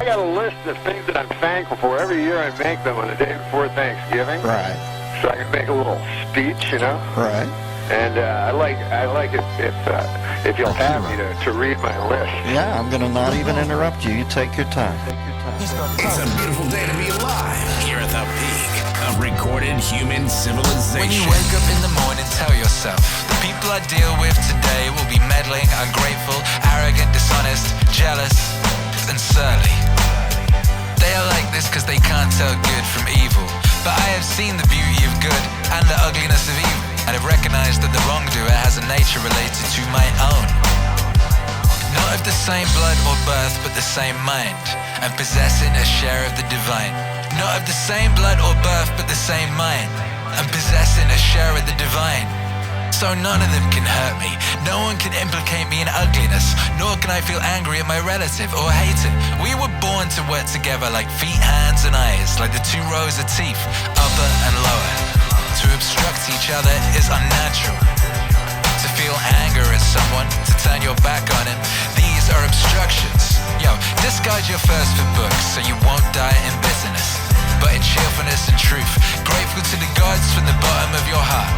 I got a list of things that I'm thankful for. Every year I make them on the day before Thanksgiving. Right. So I can make a little speech, you know. Right. And I like it if you'll have me to read my list. Yeah, I'm gonna not even interrupt you. You take your time. It's a beautiful day to be alive here at the peak of recorded human civilization. When you wake up in the morning, tell yourself the people I deal with today will be meddling, ungrateful, arrogant, dishonest, jealous, and surly. They are like this because they can't tell good from evil. But I have seen the beauty of good and the ugliness of evil, and have recognized that the wrongdoer has a nature related to my own. Not of the same blood or birth, but the same mind, and possessing a share of the divine. Not of the same blood or birth, but the same mind, and possessing a share of the divine. So none of them can hurt me. No one can implicate me in ugliness, nor can I feel angry at my relative or hate him. We were born to work together like feet, hands, and eyes, like the two rows of teeth, upper and lower. To obstruct each other is unnatural. To feel anger at someone, to turn your back on him, these are obstructions. Yo, discard your thirst for books so you won't die in bitterness, but in cheerfulness and truth. Grateful to the gods from the bottom of your heart.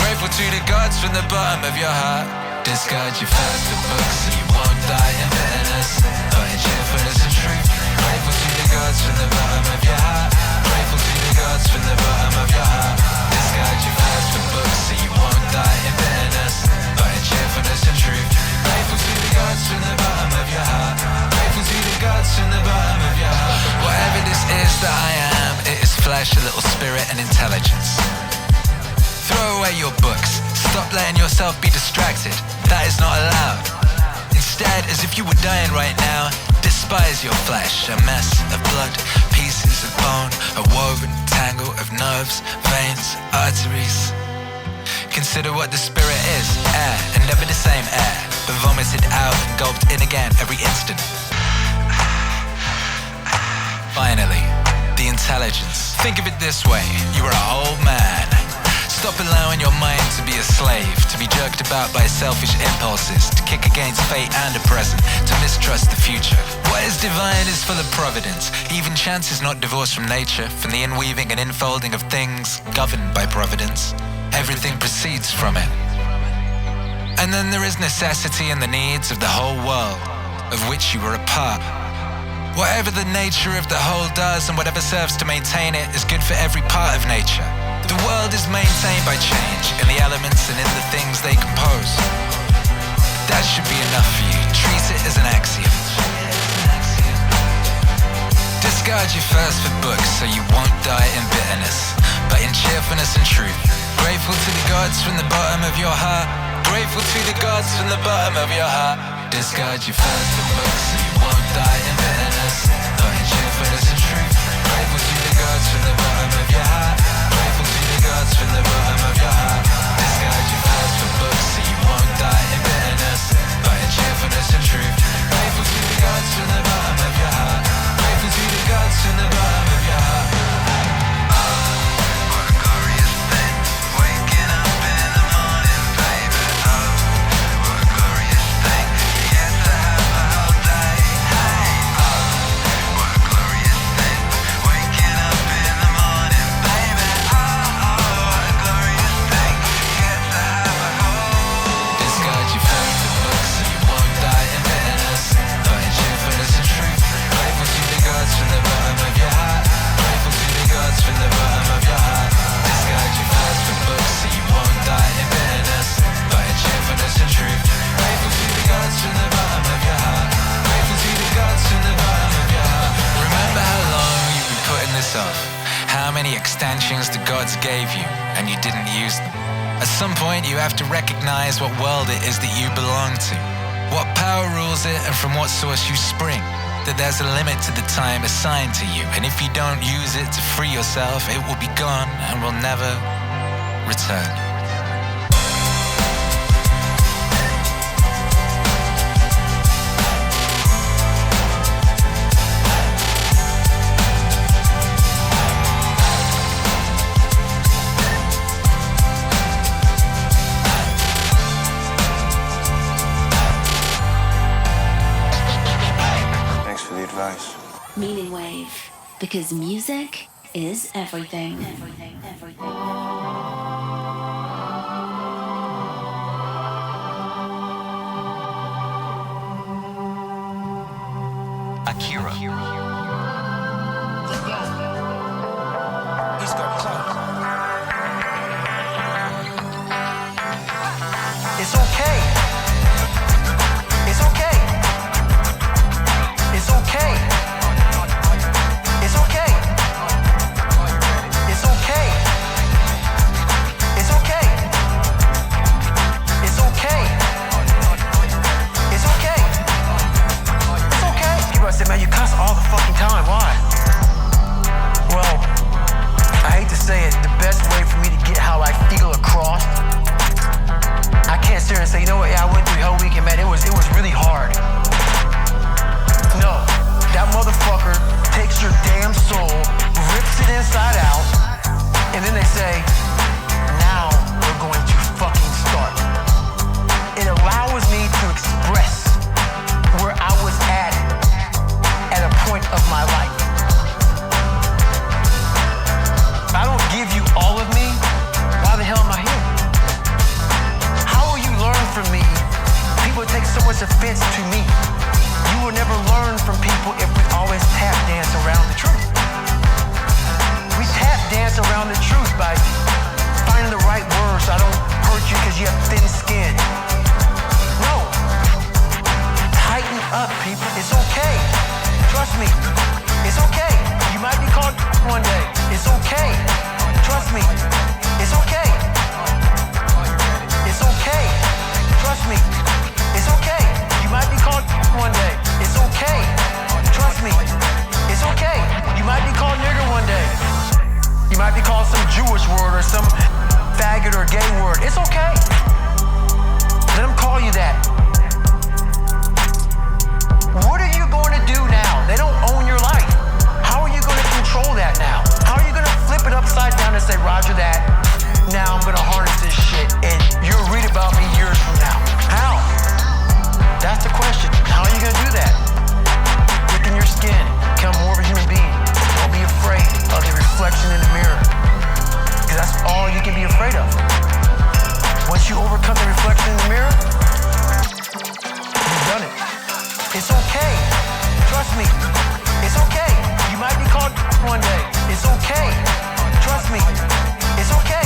Grateful to the gods from the bottom of your heart. Discard your thirst for books so you won't die in bitterness, but in cheerfulness and truth. Grateful to the gods from the bottom of your heart. Grateful to the gods from the bottom of your heart. Discard your thirst for books so you won't die in bitterness, but in cheerfulness and truth. Grateful to the gods from the bottom of your heart. Grateful to the gods from the bottom of your heart. Whatever this is that I am, it is flesh, a little spirit, and intelligence. Throw away your books. Stop letting yourself be distracted. That is not allowed. Instead, as if you were dying right now, despise your flesh, a mess of blood, pieces of bone, a woven tangle of nerves, veins, arteries. Consider what the spirit is, air, and never the same air, but vomited out and gulped in again every instant. Finally, the intelligence. Think of it this way, you are an old man. Stop allowing your mind to be a slave, to be jerked about by selfish impulses, to kick against fate and the present, to mistrust the future. What is divine is full of providence. Even chance is not divorced from nature, from the inweaving and infolding of things governed by providence. Everything proceeds from it. And then there is necessity and the needs of the whole world, of which you are a part. Whatever the nature of the whole does and whatever serves to maintain it is good for every part of nature. The world is maintained by change in the elements and in the things they compose. That should be enough for you. Treat it as an axiom. Discard your thirst for books so you won't die in bitterness, but in cheerfulness and truth. Grateful to the gods from the bottom of your heart. Grateful to the gods from the bottom of your heart. Discard your thirst for books so you won't die in bitterness, but in cheerfulness and truth. Grateful to the gods from the bottom of your heart. Grateful to the gods from the bottom of your heart. Discard your thirst for books so you won't die in bitterness, but in cheerfulness and truth. Grateful to the gods from the bottom of your heart. Grateful to the gods from the bottom of your heart. Extensions the gods gave you and you didn't use them. At some point you have to recognize what world it is that you belong to, what power rules it and from what source you spring, that there's a limit to the time assigned to you, and if you don't use it to free yourself, it will be gone and will never return. Advice. MEANINGWAVE, because music is everything. Akira. He's got clothes. It's okay. It's okay. It's okay. It's okay. It's okay. It's okay. It's okay. It's okay. It's okay. People say, man, you cuss all the fucking time. Why? Well, I hate to say it, the best way for me to get how I feel across, I can't sit here and say, you know what, yeah, I went through Hell Week and man, it was really hard. No, that motherfucker takes your damn soul, rips it inside out, and then they say, now we're going to fucking start. It allows me to express where I was at a point of my life. If I don't give you all of me, why the hell am I here? How will you learn from me? People take so much offense to me. You will never learn from people if we always tap dance around the truth. We tap dance around the truth by finding the right words so I don't hurt you because you have thin skin. No. Tighten up, people. It's okay. Trust me. It's okay. You might be called one day. It's okay. Trust me. It's okay. It's okay. Trust me. It's okay. You might be called one day. It's okay. Trust me. It's okay. You might be called nigger one day. You might be called some Jewish word or some faggot or gay word. It's okay. Let them call you that. What are you going to do now? They don't own your life. How are you going to control that now? How are you going to flip it upside down and say, Roger that, now I'm going to harness this shit and you'll read about me years from now? How? That's the question. How are you going to do that? Within your skin, become more of a human being. Don't be afraid of the reflection in the mirror, because that's all you can be afraid of. Once you overcome the reflection in the mirror, you've done it. It's okay. Trust me. It's okay. You might be called one day. It's okay. Trust me. It's okay.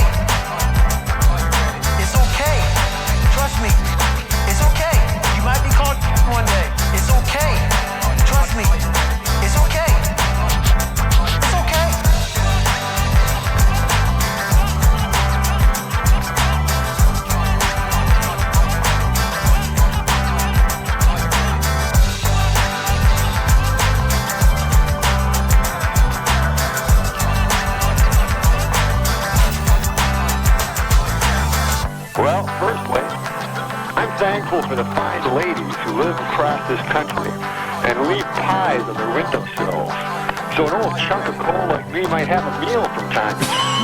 It's okay. Trust me. It's okay. You might be called one day. It's okay. Trust me. It's okay. It's okay. Well, firstly, I'm thankful for the fine ladies who live across this country and leave pies on their windowsills, so an old chunk of coal like me might have a meal from time to time.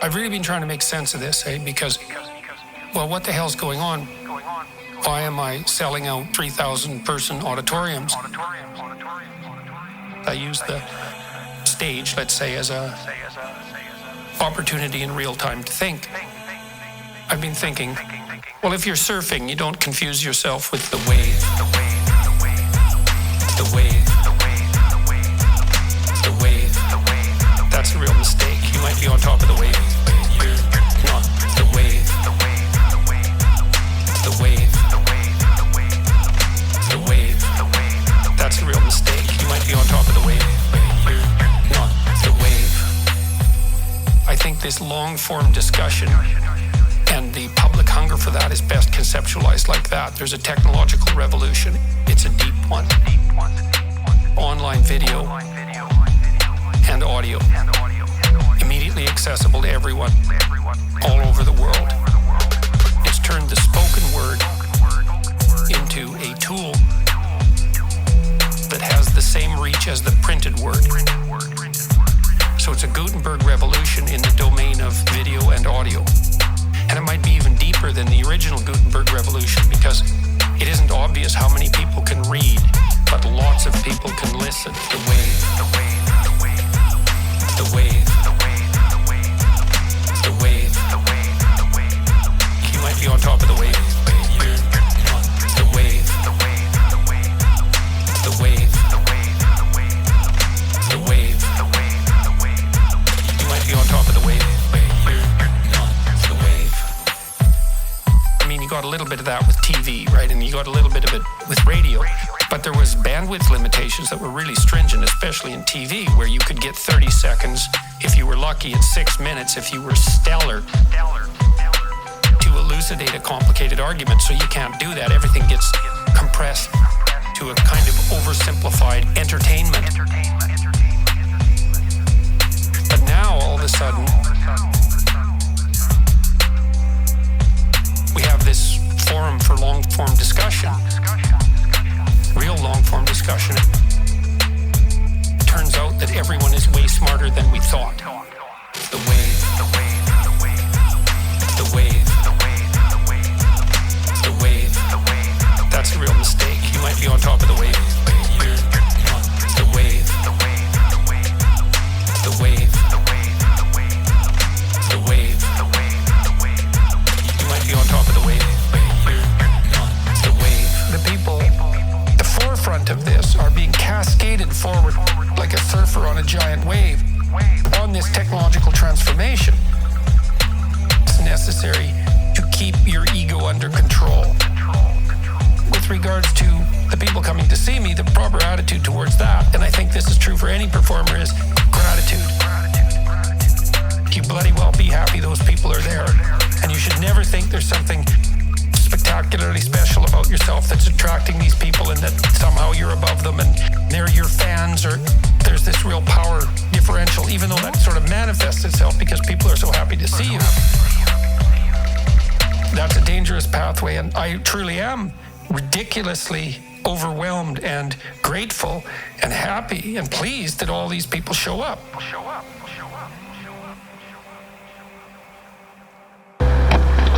I've really been trying to make sense of this, because, well, what the hell's going on? Why am I selling out 3,000 person auditoriums? I use the stage, let's say, as a opportunity in real time to think. I've been thinking, well, if you're surfing, you don't confuse yourself with the wave. The wave. The wave. That's a real mistake. You might be on top of the wave, but you're not the wave. The wave. The wave. That's a real mistake. You might be on top of the wave, but you're not the wave. I think this long-form discussion and the public hunger for that is best conceptualized like that. There's a technological revolution. It's a deep one. Online video and audio. Immediately accessible to everyone, all over the world. It's turned the spoken word into a tool as the printed word. So it's a Gutenberg revolution in the domain of video and audio. And it might be even deeper than the original Gutenberg revolution because it isn't obvious how many people can read, but lots of people can listen. The wave, the wave, the wave, the wave, the wave, the wave, the wave, the wave, the wave. You might be on top of the wave. The wave, the wave, the wave, the wave, the wave, the wave, the wave, the wave, the wave. You might be on top of the wave. The wave. I mean, you got a little bit of that with TV, right? And you got a little bit of it with radio. But there was bandwidth limitations that were really stringent, especially in TV, where you could get 30 seconds if you were lucky and 6 minutes if you were stellar to elucidate a complicated argument. So you can't do that. Everything gets compressed to a kind of oversimplified entertainment. But now, all of a sudden, we have this forum for long-form discussion. Real long-form discussion. It turns out that everyone is way smarter than we thought. The wave, the wave, the wave, the wave, the wave, the wave, the wave, the wave. That's a real mistake. You might be on top of the wave. The wave, the wave, the wave, the wave, the wave, the wave, the wave, the wave, the wave. You might be on top of the wave. The wave. The people. The forefront of this are being cascaded forward like a surfer on a giant wave on this technological transformation. It's necessary to keep your ego under control. With regards to the people coming to see me, the proper attitude towards that, and I think this is true for any performer, is gratitude. You bloody well be happy those people are there. And you should never think there's something spectacularly special about yourself that's attracting these people and that somehow you're above them and they're your fans, or there's this real power differential, even though that sort of manifests itself because people are so happy to see you. That's a dangerous pathway, and I truly am ridiculously overwhelmed and grateful and happy and pleased that all these people show up.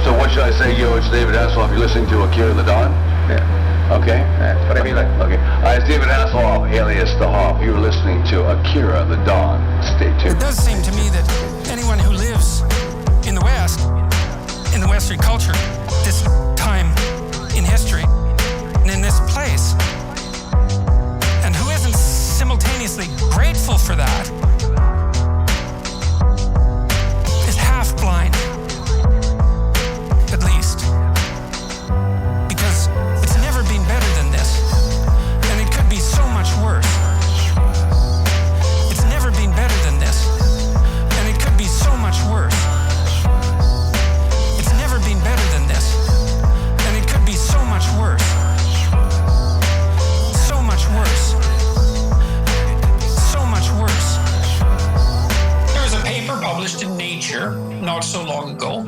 So what should I say, yo? It's David Hasselhoff. You're listening to Akira The Don? Yeah. Okay. That's what I mean. Okay. It's David Hasselhoff, alias The Hoff. You're listening to Akira The Don. Stay tuned. It does seem to me that anyone who lives in the West, in the Western culture, this time in history, and in this place, and who isn't simultaneously grateful for that, is half blind. At least. Because it's never been better than this. And it could be so much worse. It's never been better than this. And it could be so much worse. It's never been better than this. And it could be so much worse. So much worse. So much worse. There was a paper published in Nature not so long ago,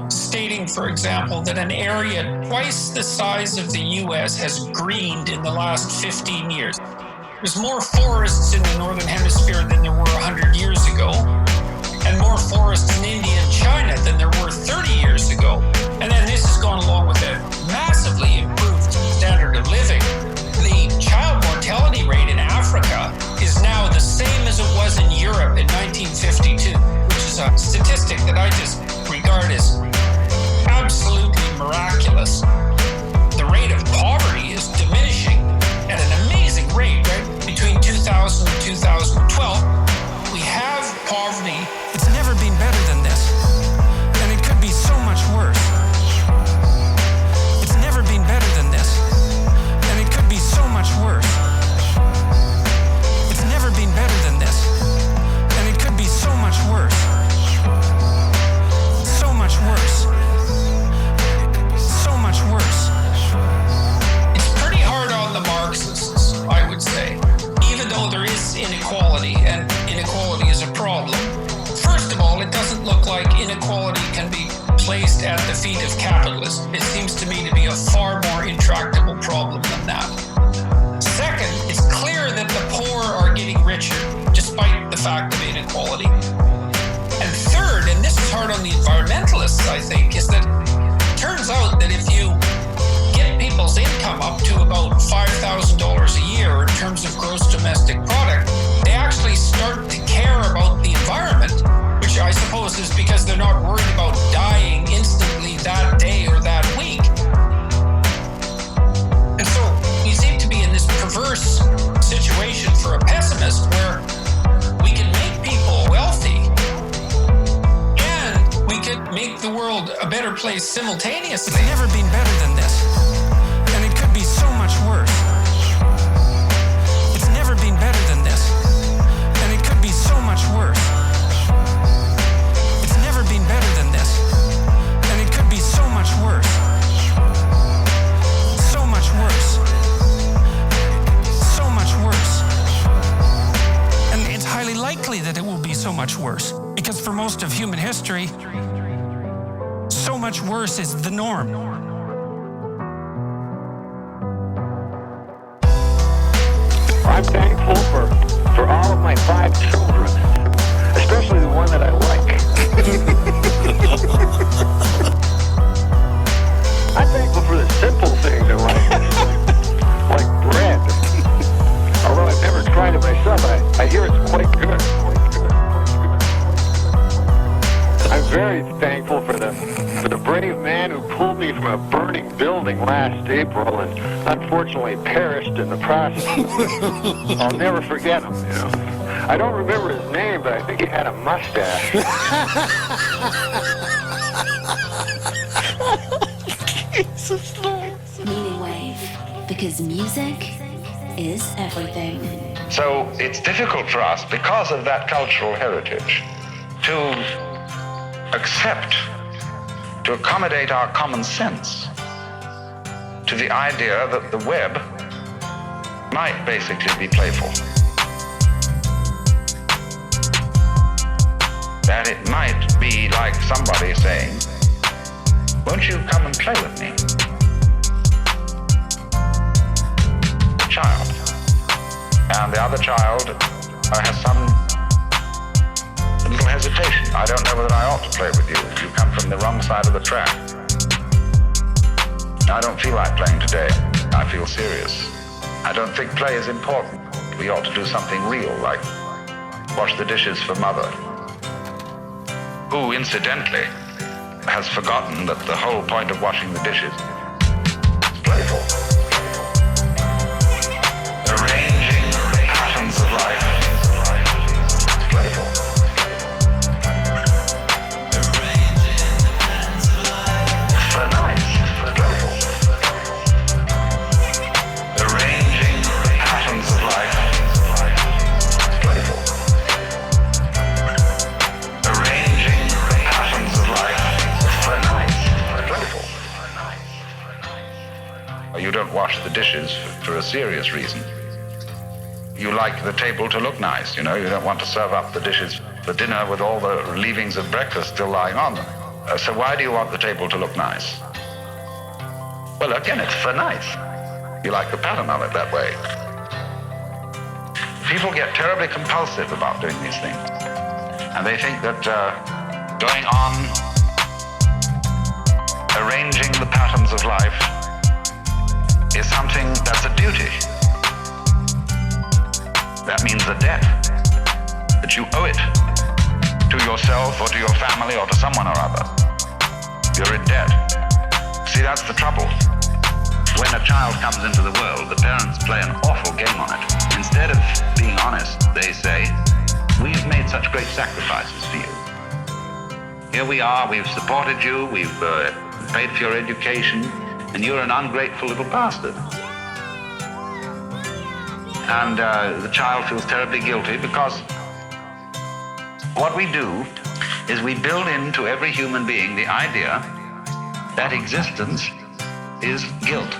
stating, for example, that an area twice the size of the US has greened in the last 15 years. There's more forests in the Northern Hemisphere than there were 100 years ago, and more forests in India and China than there were 30 years ago. And then this has gone along with a massively improved standard of living. The child mortality rate in Africa is now the same as it was in Europe in 1952, which is a statistic that I just regard as absolutely miraculous. The rate of poverty is diminishing at an amazing rate, right? Between 2000 and 2012, we have poverty. It's never been better than this. And it could be so much worse. It's never been better than this. And it could be so much worse. It's never been better than this. And it could be so much worse. So much worse. So much worse. It's pretty hard on the Marxists, I would say, even though there is inequality, and inequality is a problem. First of all, it doesn't look like inequality can be placed at the feet of capitalism. It seems to me to be a far more intractable problem than that. Second, it's clear that the poor are $5,000 a year in terms of gross domestic product, they actually start to care about the environment, which I suppose is because they're not worried about dying instantly that day or that week. And so we seem to be in this perverse situation for a pessimist where we can make people wealthy and we can make the world a better place simultaneously. It's never been better than this. And it could be so much worse. It's never been better than this. And it could be so much worse. It's never been better than this. And it could be so much worse. So much worse. So much worse. And it's highly likely that it will be so much worse. Because for most of human history, so much worse is the norm. I'm thankful for all of my 5 children, especially the one that I like. I'm thankful for the simple things in life, like bread. Although I've never tried it myself, I hear it's quite good. I'm very thankful for the brave man who pulled me from a burning building last April and unfortunately perished in the process. I'll never forget him, you know. I don't remember his name, but I think he had a mustache. Meaning Wave, because music is everything. So it's difficult for us, because of that cultural heritage, to accept, to accommodate our common sense to the idea that the web might basically be playful. That it might be like somebody saying, won't you come and play with me? Child. And the other child has some little hesitation. I don't know whether I ought to play with you. You come from the wrong side of the track. I don't feel like playing today. I feel serious. I don't think play is important. We ought to do something real, like wash the dishes for mother, who, incidentally, has forgotten that the whole point of washing the dishes is playful. Arranging patterns of life. Playful. You don't wash the dishes for a serious reason. You like the table to look nice, you know. You don't want to serve up the dishes for dinner with all the leavings of breakfast still lying on them. So why do you want the table to look nice? Well, again, it's for nice. You like the pattern of it that way. People get terribly compulsive about doing these things. And they think that going on arranging the patterns of life is something that's a duty. That means a debt, that you owe it to yourself or to your family or to someone or other. You're in debt. See, that's the trouble. When a child comes into the world, the parents play an awful game on it. Instead of being honest, they say, we've made such great sacrifices for you. Here we are, we've supported you, we've paid for your education, and you're an ungrateful little bastard. And the child feels terribly guilty because what we do is we build into every human being the idea that existence is guilt.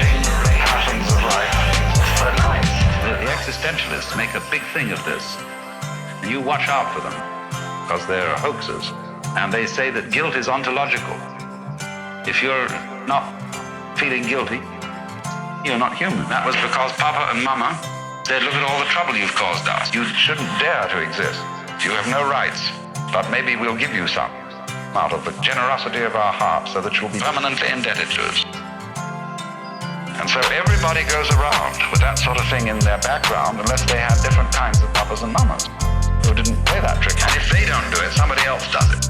Patterns existentialists make a big thing of this. And you watch out for them, because they're hoaxers. And they say that guilt is ontological. If you're not feeling guilty, you're not human. That was because Papa and Mama said, look at all the trouble you've caused us. You shouldn't dare to exist. You have no rights, but maybe we'll give you some out of the generosity of our hearts so that you'll be permanently indebted to us. And so everybody goes around with that sort of thing in their background unless they had different kinds of papas and mamas who didn't play that trick. And if they don't do it, somebody else does it.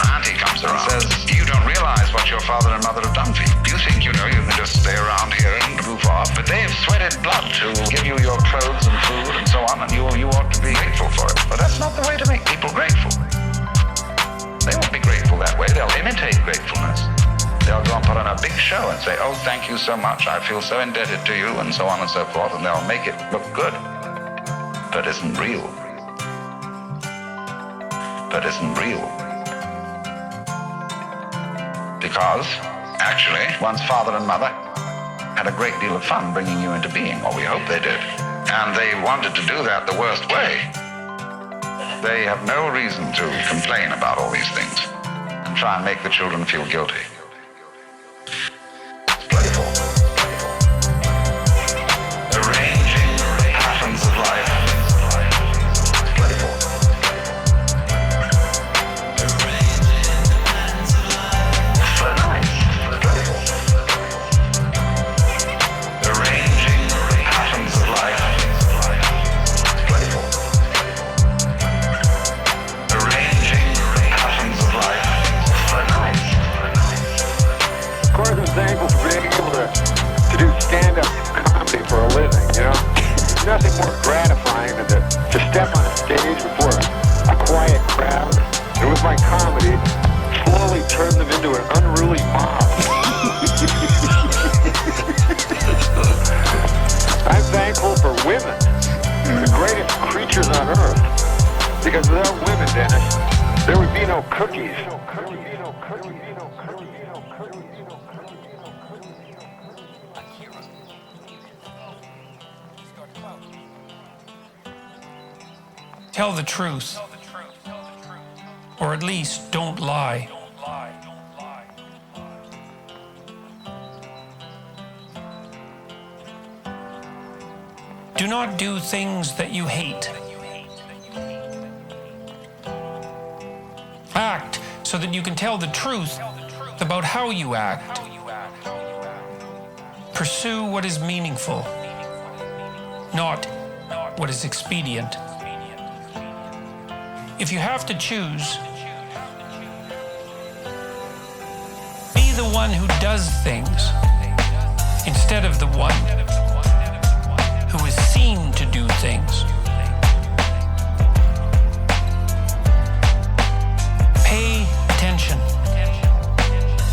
Auntie comes around and says, you don't realize what your father and mother have done for you. You think, you can just stay around here and goof off, but they've sweated blood to give you your clothes and food and so on, and you ought to be grateful for it. But that's not the way to make people grateful. They won't be grateful that way. They'll imitate gratefulness. They'll go and put on a big show and say, oh, thank you so much. I feel so indebted to you, and so on and so forth, and they'll make it look good. But isn't real. But isn't real. Because, actually, one's father and mother had a great deal of fun bringing you into being, or we hope they did. And they wanted to do that the worst way. They have no reason to complain about all these things and try and make the children feel guilty. It's playful. Arranging patterns of life. It's playful. Thankful for being able to do stand-up comedy for a living, There's nothing more gratifying than to step on a stage before a quiet crowd and with my comedy slowly turn them into an unruly mob. I'm thankful for women, the greatest creatures on earth, because without women, Dennis, there would be no cookies. Tell the truth, or at least don't lie. Do not do things that you hate. Act so that you can tell the truth about how you act. Pursue what is meaningful, not what is expedient. If you have to choose, be the one who does things instead of the one who is seen to do things. Pay attention.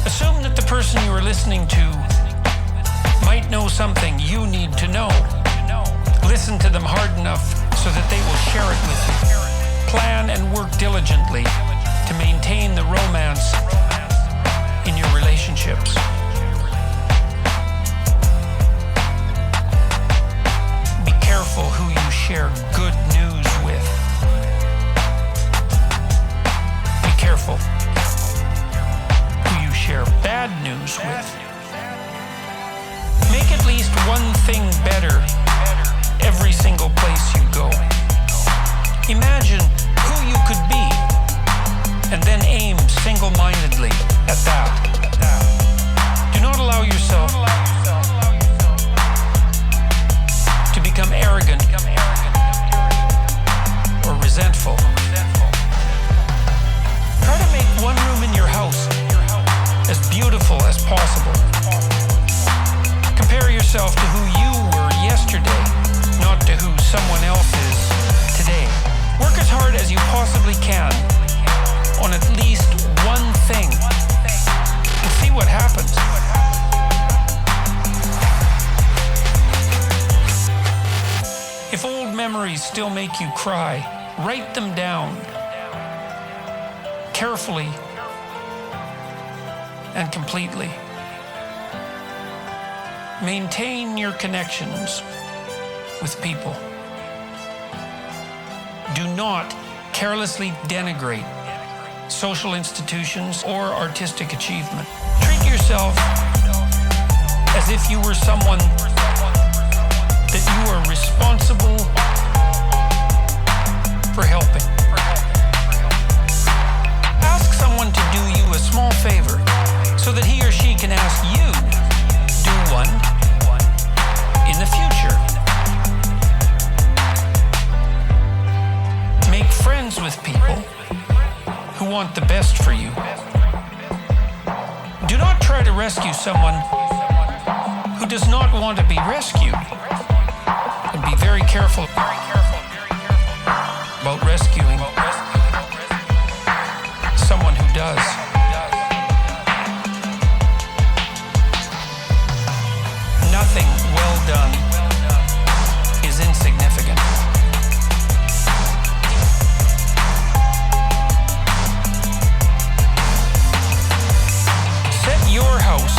Assume that the person you are listening to might know something you need to know. Listen to them hard enough so that they will share it with you. Plan and work diligently to maintain the romance in your relationships. Be careful who you share good news with. Be careful who you share bad news with. Make at least one thing better every single place you go. Imagine who you could be, and then aim single-mindedly at that. Do not allow yourself to become arrogant or resentful. Try to make one room in your house as beautiful as possible. Compare yourself to who you were yesterday, not to who someone else is today. Work as hard as you possibly can on at least one thing and see what happens. If old memories still make you cry, write them down carefully and completely. Maintain your connections with people. Do not carelessly denigrate social institutions or artistic achievement. Treat yourself as if you were someone that you are responsible for helping. Ask someone to do you a small favor so that he or she can ask you to do one in the future. Make friends with people who want the best for you. Do not try to rescue someone who does not want to be rescued. And be very careful about rescuing someone who does. Nothing well done is insignificant. Set your house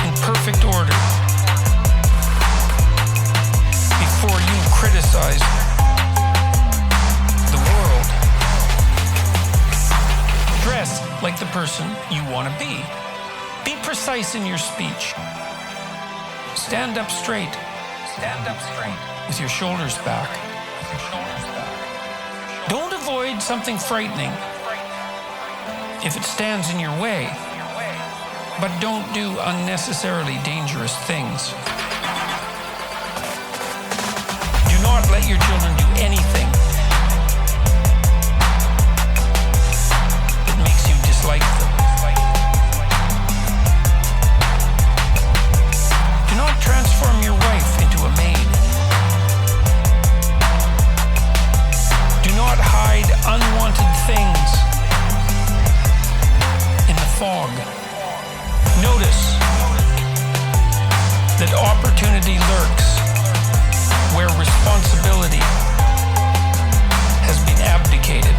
in perfect order before you criticize the world. Dress like the person you want to be. Be precise in your speech. Stand up straight. Stand up straight. With your shoulders back. Don't avoid something frightening if it stands in your way. But don't do unnecessarily dangerous things. Do not let your children do anything that makes you dislike them. Do not transform your wife into a maid. Do not hide unwanted things in the fog. Notice that opportunity lurks where responsibility has been abdicated.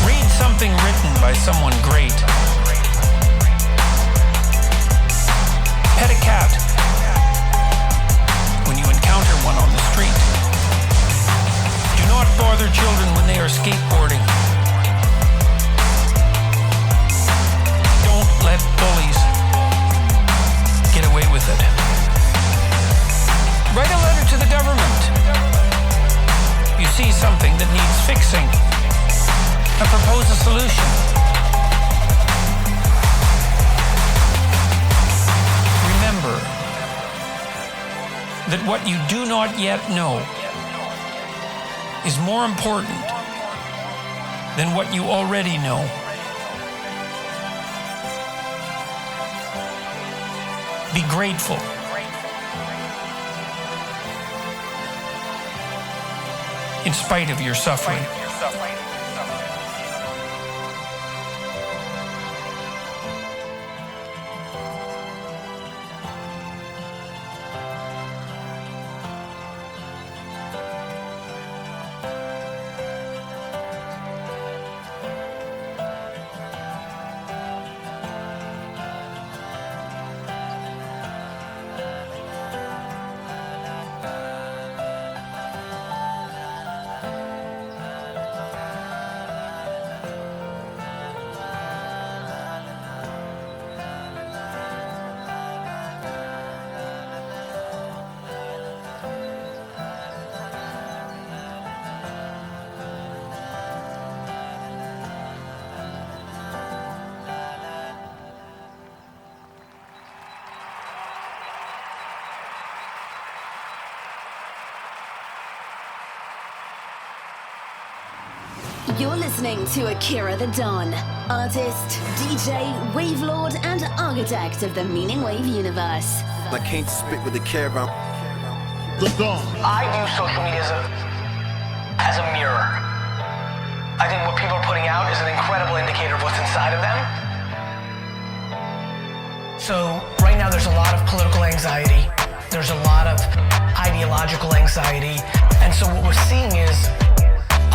Read something written by someone great. Pet a cat when you encounter one on the street. Do not bother children when they are skateboarding. Don't let bullies get away with it. Write a letter to the government. You see something that needs fixing and propose a solution. Remember that what you do not yet know is more important than what you already know. Be grateful. In spite of your suffering. You're listening to Akira The Don, artist, DJ, wavelord, and architect of the MEANINGWAVE universe. I came to spit with a care about The Don. I view social media as a mirror. I think what people are putting out is an incredible indicator of what's inside of them. So right now there's a lot of political anxiety. There's a lot of ideological anxiety. And so what we're seeing is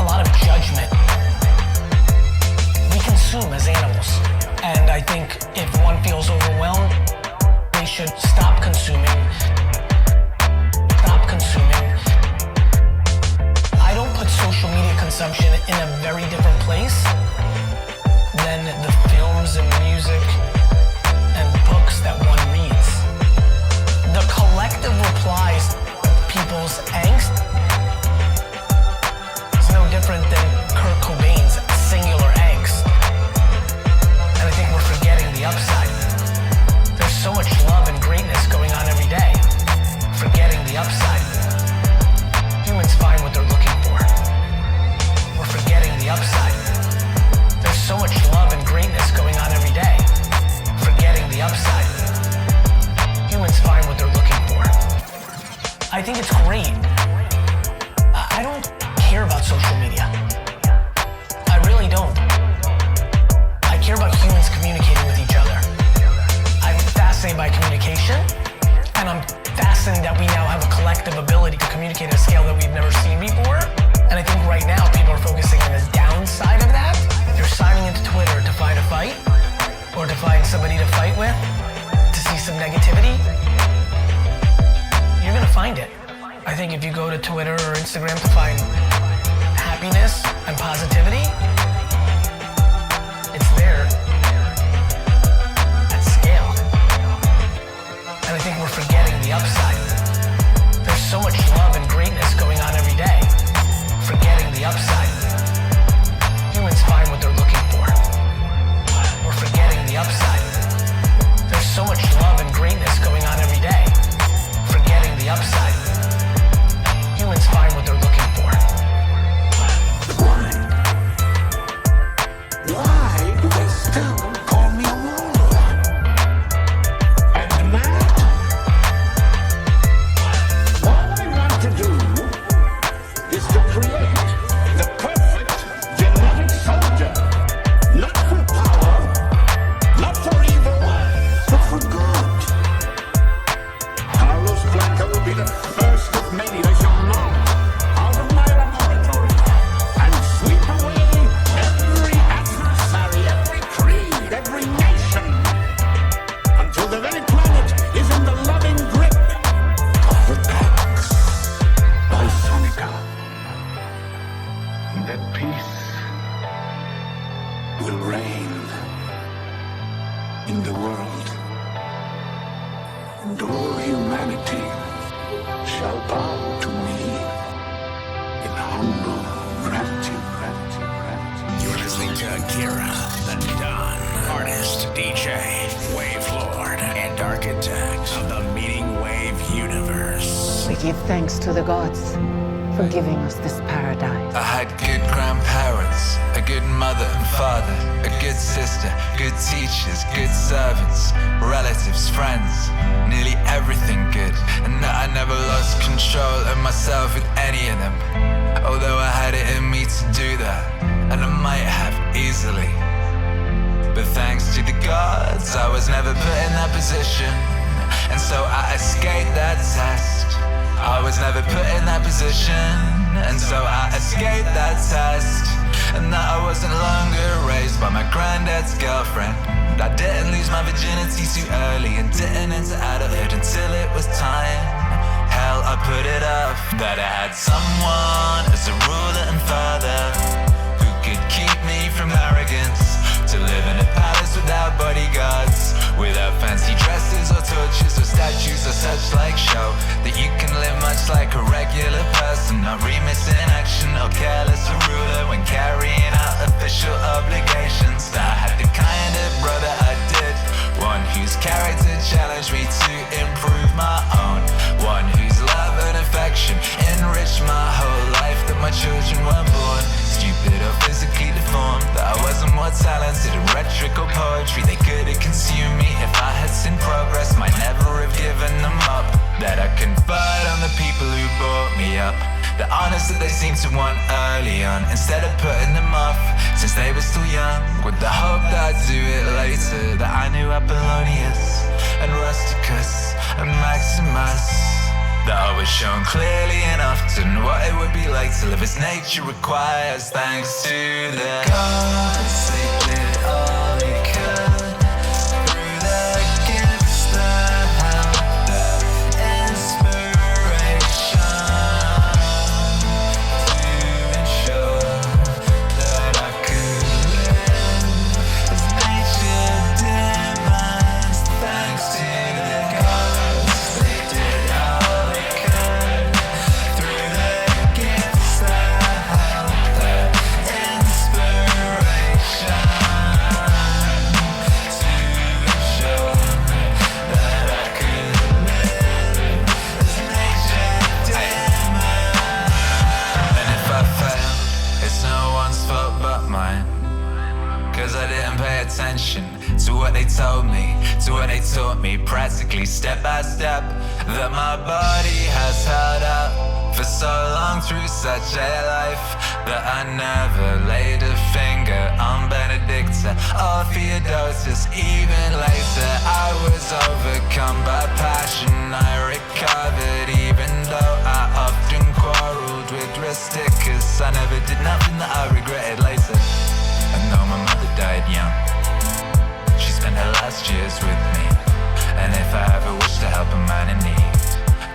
a lot of judgment. We consume as animals. And I think if one feels overwhelmed, they should stop consuming. Stop consuming. I consumption in a very different place than the films and music and books that one reads. The collective replies to people's angst is no different than Kurt Cobain's singular angst. And I think we're forgetting the upside. There's so much love and greatness going on every day. Forgetting the upside. Humans find what they're looking for. We're forgetting the upside. There's so much love and greatness going on every day. Forgetting the upside. Humans find what they're looking for. I think it's great. I don't care about social media. I really don't. I care about humans communicating with each other. I'm fascinated by communication, and I'm fascinated that we now have a collective ability to communicate at a scale that we've never seen before. And I think right now people are focusing on the downside of that. You're signing into Twitter to find a fight, or to find somebody to fight with, to see some negativity. You're gonna find it. I think if you go to Twitter or Instagram to find happiness and positivity, it's there at scale. And I think we're forgetting the upside. There's so much love and greatness going on every day. Forgetting the upside. Humans find what they're looking for. We're forgetting the upside. There's so much love and greatness going on every day. Forgetting the upside. Humans find what they're looking for. Why do they still call me a warlord? And mad? All I want to do is to create the perfect genetic soldier. Not for power, not for evil, but for good. Carlos Blanca will be the first of many that shall mount out of my laboratory and sweep away every adversary, every creed, every nation, until the very planet is in the loving grip of the Pax Bisonica. And that peace will reign in the world, and all humanity shall bow to me in humble gratitude. You're listening to Akira The Don, artist, DJ, wave lord, and architect of the MEANINGWAVE universe. We give thanks to the gods for giving us this paradise. I had good grandparents, a good mother and father, a good sister, good teachers, good servants, relatives, friends, nearly everything good. And that I never lost control of myself with any of them. Although I had it in me to do that, and I might have easily. But thanks to the gods, I was never put in that position. And so I escaped that test. I was never put in that position, and so I escaped that test. And that I wasn't longer raised by my granddad's girlfriend. I didn't lose my virginity too early, and didn't enter adulthood until it was time. Hell, I put it up that I had someone as a ruler and father who could keep me from arrogance, to live in a palace without bodyguards, without fancy dresses or torches or statues or such like show, that you can live much like a regular person, not remiss in action or careless or ruler when carrying out official obligations. I had the kind of brother I did, one whose character challenged me to improve my own, one whose love and affection enriched my whole life, that my children were born stupid or physically deformed, that I wasn't more talented in rhetoric or poetry, they could have consumed me if I had seen progress, might never have given them up, that I confide on the people who brought me up, the honors that they seemed to want early on, instead of putting them off since they were still young, with the hope that I'd do it later, that I knew Apollonius and Rusticus and Maximus, that I was shown clearly and often what it would be like to live as nature requires. Thanks to the gods, they did all they could through the gifts, the help, the inspiration, to ensure to what they told me, to what they taught me, practically step by step, that my body has held up for so long through such a life, that I never laid a finger on Benedicta or Theodotus. Even later I was overcome by passion, I recovered, even though I often quarreled with Rusticus. I never did nothing that I regretted later. And though my mother died young, she spent her last years with me. And if I ever wished to help a man in need,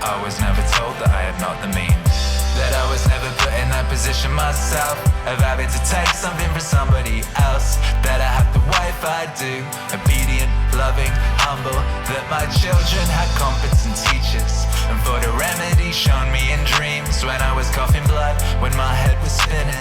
I was never told that I had not the means, that I was never put in that position myself, of having to take something from somebody else, that I have the wife I do, obedient, loving, humble, that my children had competent teachers, and for the remedy shown me in dreams, when I was coughing blood, when my head was spinning.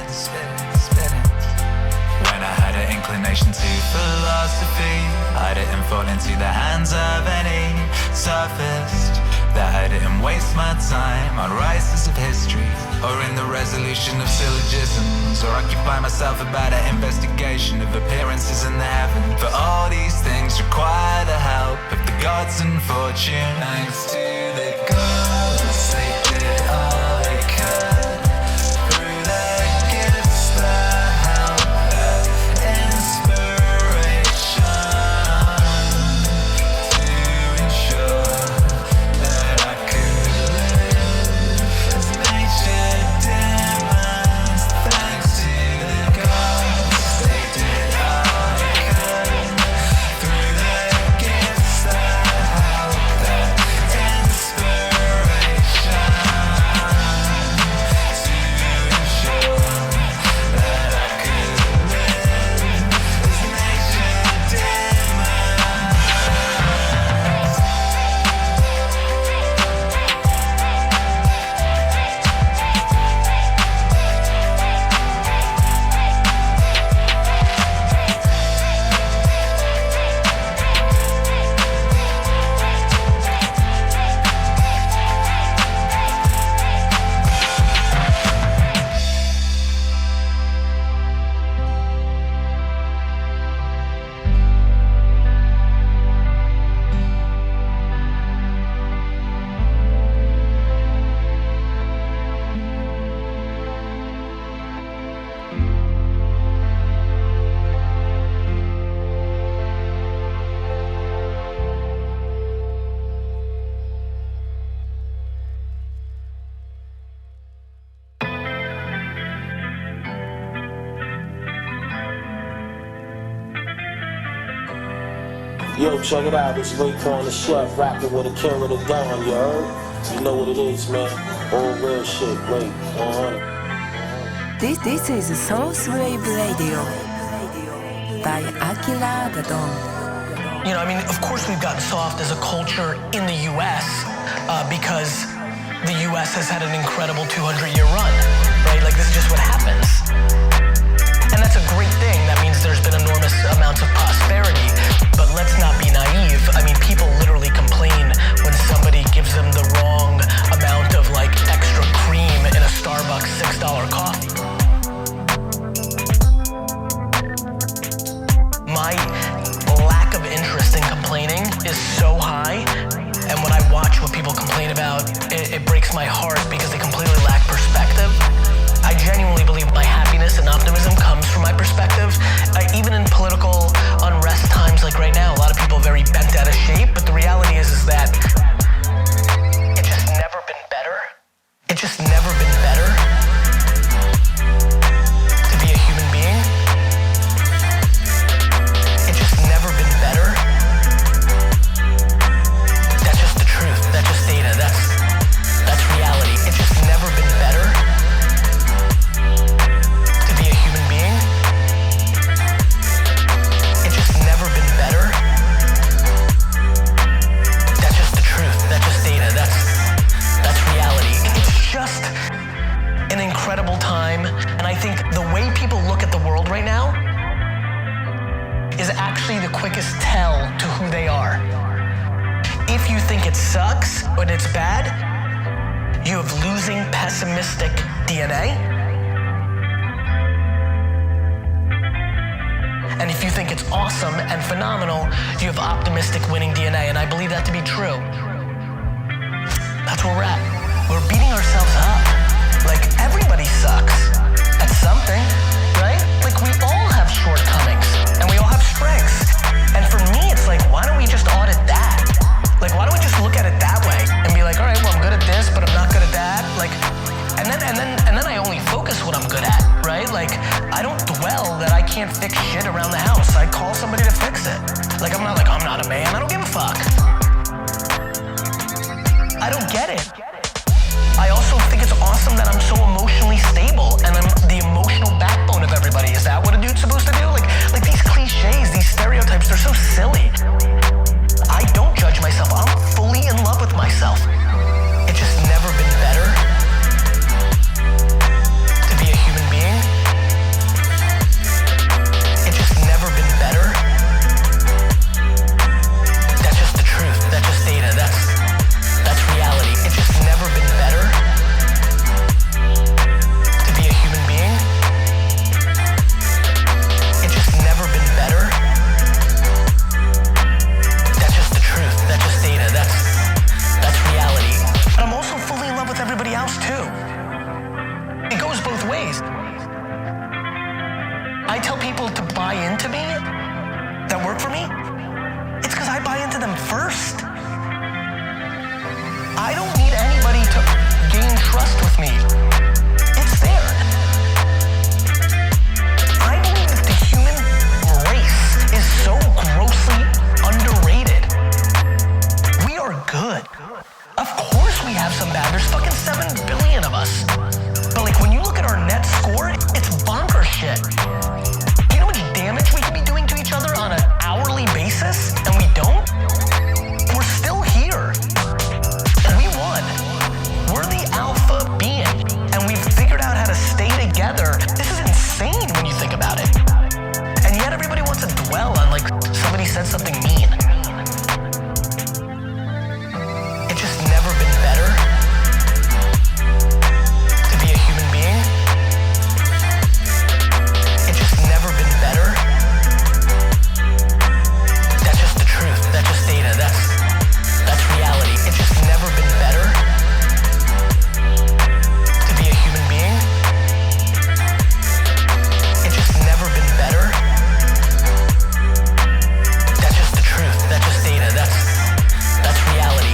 When I had an inclination to philosophy, I didn't fall into the hands of any sophist, that I didn't waste my time on rises of history, or in the resolution of syllogisms, or occupy myself about an investigation of appearances in the heaven. For all these things require the help of the gods and fortune. Thanks to the gods, they did all they could through their gifts, the help, the inspiration, to ensure that I could live as nature demands. Thanks to the gods, they did all they could through their gifts, the help, the inspiration, to ensure that I could live as nature demands. Yo, check it out, it's Raekwon the Chef, rapping with Akira The Don, you heard? You know what it is, man. All real shit, wait, 100. This is Source Wave Radio by Akira The Don. You know, I mean, of course we've gotten soft as a culture in the U.S. Because the U.S. has had an incredible 200-year run, right? Like, this is just what happens. And that's a great thing. That means there's been enormous amounts of prosperity. But let's not be naive. I mean, people literally complain when somebody gives them the wrong amount of, like, extra cream in a Starbucks $6 coffee. My lack of interest in complaining is so high, and when I watch what people complain about, it breaks my heart because they completely lack perspective. I genuinely believe my happiness and optimism comes from my perspective. Even in political unrest times like right now, a lot of people are very bent out of shape, but the reality is that it's just never been better. It's just never been better to be a human being. It's just never been better. That's just the truth. That's just data. That's reality. It's just never been better to be a human being. It's just never been better. That's just the truth. That's just data. That's reality. It's just an incredible time, and I think the way people look at the world right now is actually the quickest tell to who they are. If you think it sucks or it's bad, you have losing pessimistic DNA. And if you think it's awesome and phenomenal, you have optimistic winning DNA, and I believe that to be true. That's where we're at. We're beating ourselves up. Like, everybody sucks at something, right? Like, we all have shortcomings, and we all have strengths. And for me, it's like, why don't we just audit that? Like, why don't we just look at it that way and be like, all right, well, I'm good at this, but I'm not good at that. Like, and then I only focus what I'm good at, right? Like, I don't dwell that I can't fix shit around the house. I call somebody to fix it. Like, I'm not a man. I don't give a fuck. I don't get it. I also think it's awesome that I'm so emotionally stable and I'm the emotional backbone of everybody. Is that what a dude's supposed to do? Like these cliches, these stereotypes, they're so silly. I don't judge myself. I'm fully in love with myself. It's just never been better to be a human being. It's just never been better. That's just the truth. That's just data. That's reality. It's just never been better to be a human being. It's just never been better. That's just the truth. That's just data. That's reality. But I'm also fully in love with everybody else too. It goes both ways. I tell people to buy into me that work for me. It's because I buy into them first. I don't need anybody to gain trust with me. It's there. I believe that the human race is so grossly underrated. We are good. Of course we have some bad. There's fucking 7 billion of us. But like when you look at our net score, it's bonkers shit. Do you know how much damage we could be doing to each other on an hourly basis? And we don't? We're still here. And we won. We're the alpha being. And we've figured out how to stay together. This is insane when you think about it. And yet everybody wants to dwell on like somebody said something mean. It's just never been better to be a human being. It's just never been better. That's just the truth. That's just data. That's reality. It's just never been better to be a human being. It's just never been better. That's just the truth. That's just data. That's reality.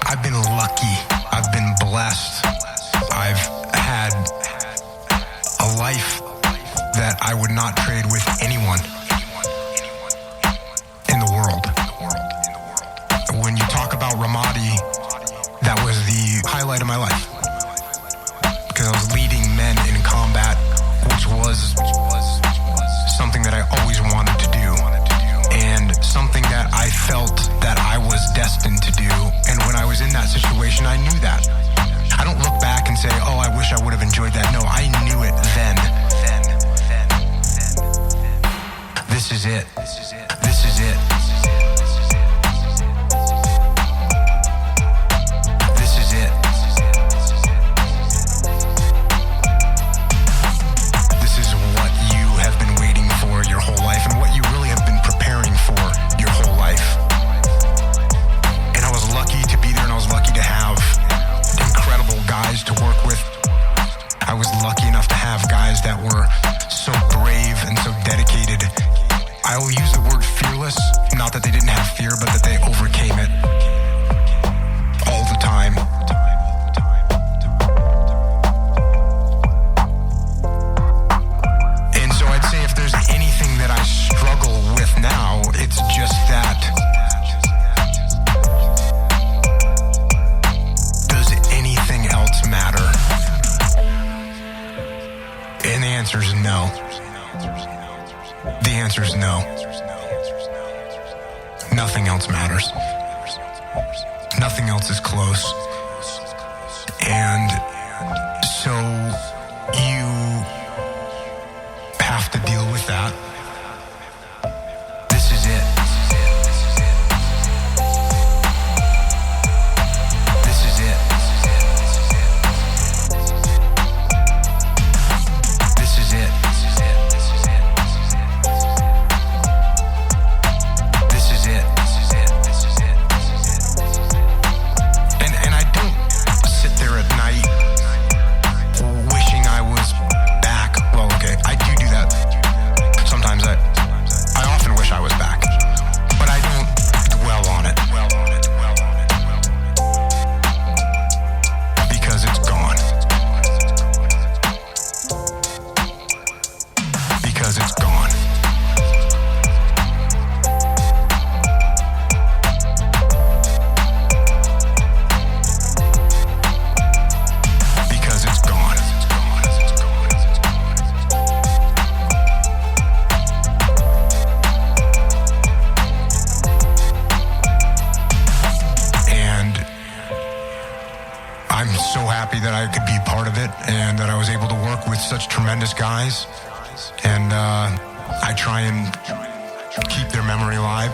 I've been lucky. I've been blessed. I've had a life that I would not trade with anyone in the world. When you talk about Ramadi, that was the highlight of my life. Because I was leading men in combat, which was something that I always wanted to do. And something that I felt that I was destined to do. And when I was in that situation, I knew that. I don't look back and say, oh, I wish I would have enjoyed that. No, I knew it then. This is it. This is it. This is it. This is what you have been waiting for your whole life and what you really have been preparing for your whole life. And I was lucky to be there, and I was lucky to have incredible guys to work with. I was lucky enough to have guys that were so brave and so dedicated. I will use the word fearless, not that they didn't have fear, but that they overcame it all the time. And so I'd say if there's anything that I struggle with now, it's just that The answer is no. Nothing else matters. Nothing else is close. And so you have to deal with that. This is it. This is it. This is it. This is it. And I don't sit there at night wishing I was back. Well, okay, I do that. Sometimes I often wish I was back, but I don't dwell on it because it's gone. Because it's gone. Because it's gone. And I'm so happy that I could be part of it and that I was able to work with such tremendous guys. And I try and keep their memory alive.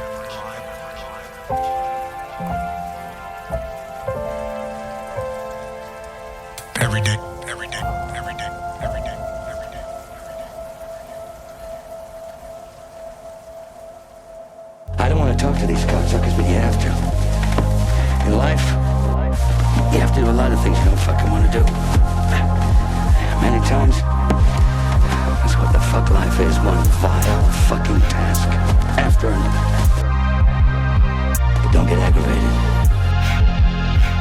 Every day, every day, every day, every day, every day. I don't want to talk to these cocksuckers, but you have to. In life, you have to do a lot of things you don't fucking want to do. Many times, that's what the fuck life is, one vile fucking task after another. But don't get aggravated.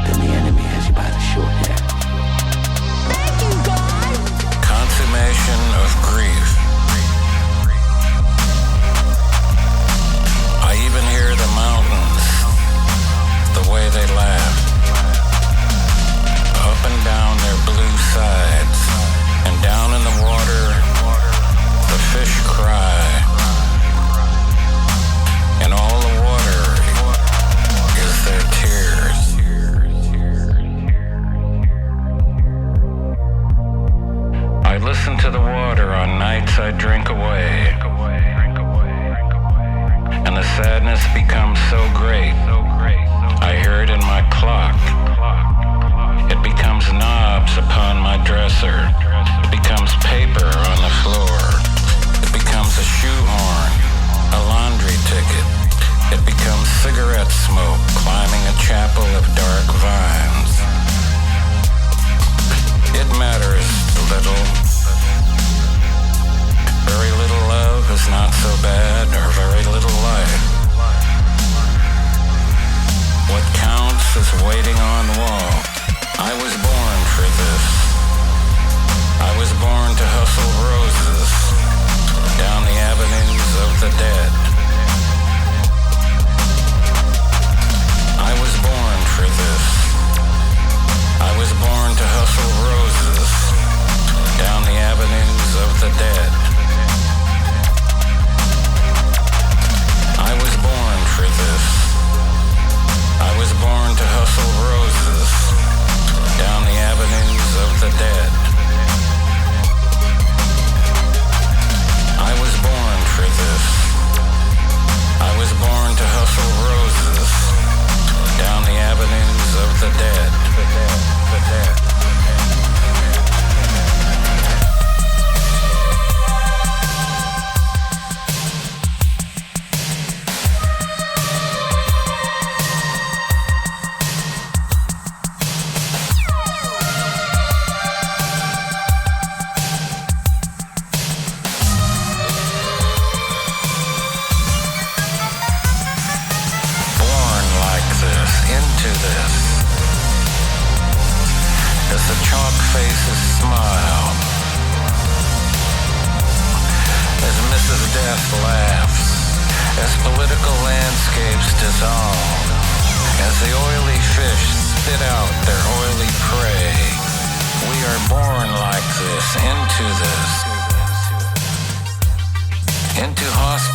Then the enemy has you by the short hair. Consummation of grief. I even hear the mountains, the way they laugh, up and down their blue sides, and down in the water, the fish cry, and all the water is their tears. I listen to the water on nights I drink away, and the sadness becomes so great. I hear it in my clock. It becomes knobs upon my dresser. It becomes paper on the floor. It becomes a shoehorn, a laundry ticket. It becomes cigarette smoke climbing a chapel of dark vines. It matters little. Very little love is not so bad, or very little life. What counts is waiting on the wall. I was born for this. I was born to hustle roses down the avenues of the dead. I was born for this. I was born to hustle roses down the avenues of the dead. I was born for this. I was born to hustle roses down the avenues of the dead. I was born for this. I was born to hustle roses down the avenues of the dead. The dead.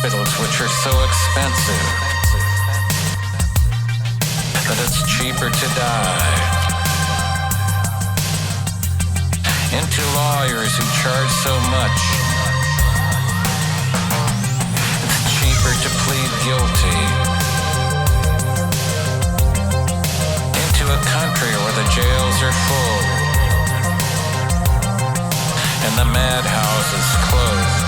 hospitals which are so expensive that it's cheaper to die. Into lawyers who charge so much, it's cheaper to plead guilty. Into a country where the jails are full and the madhouses closed.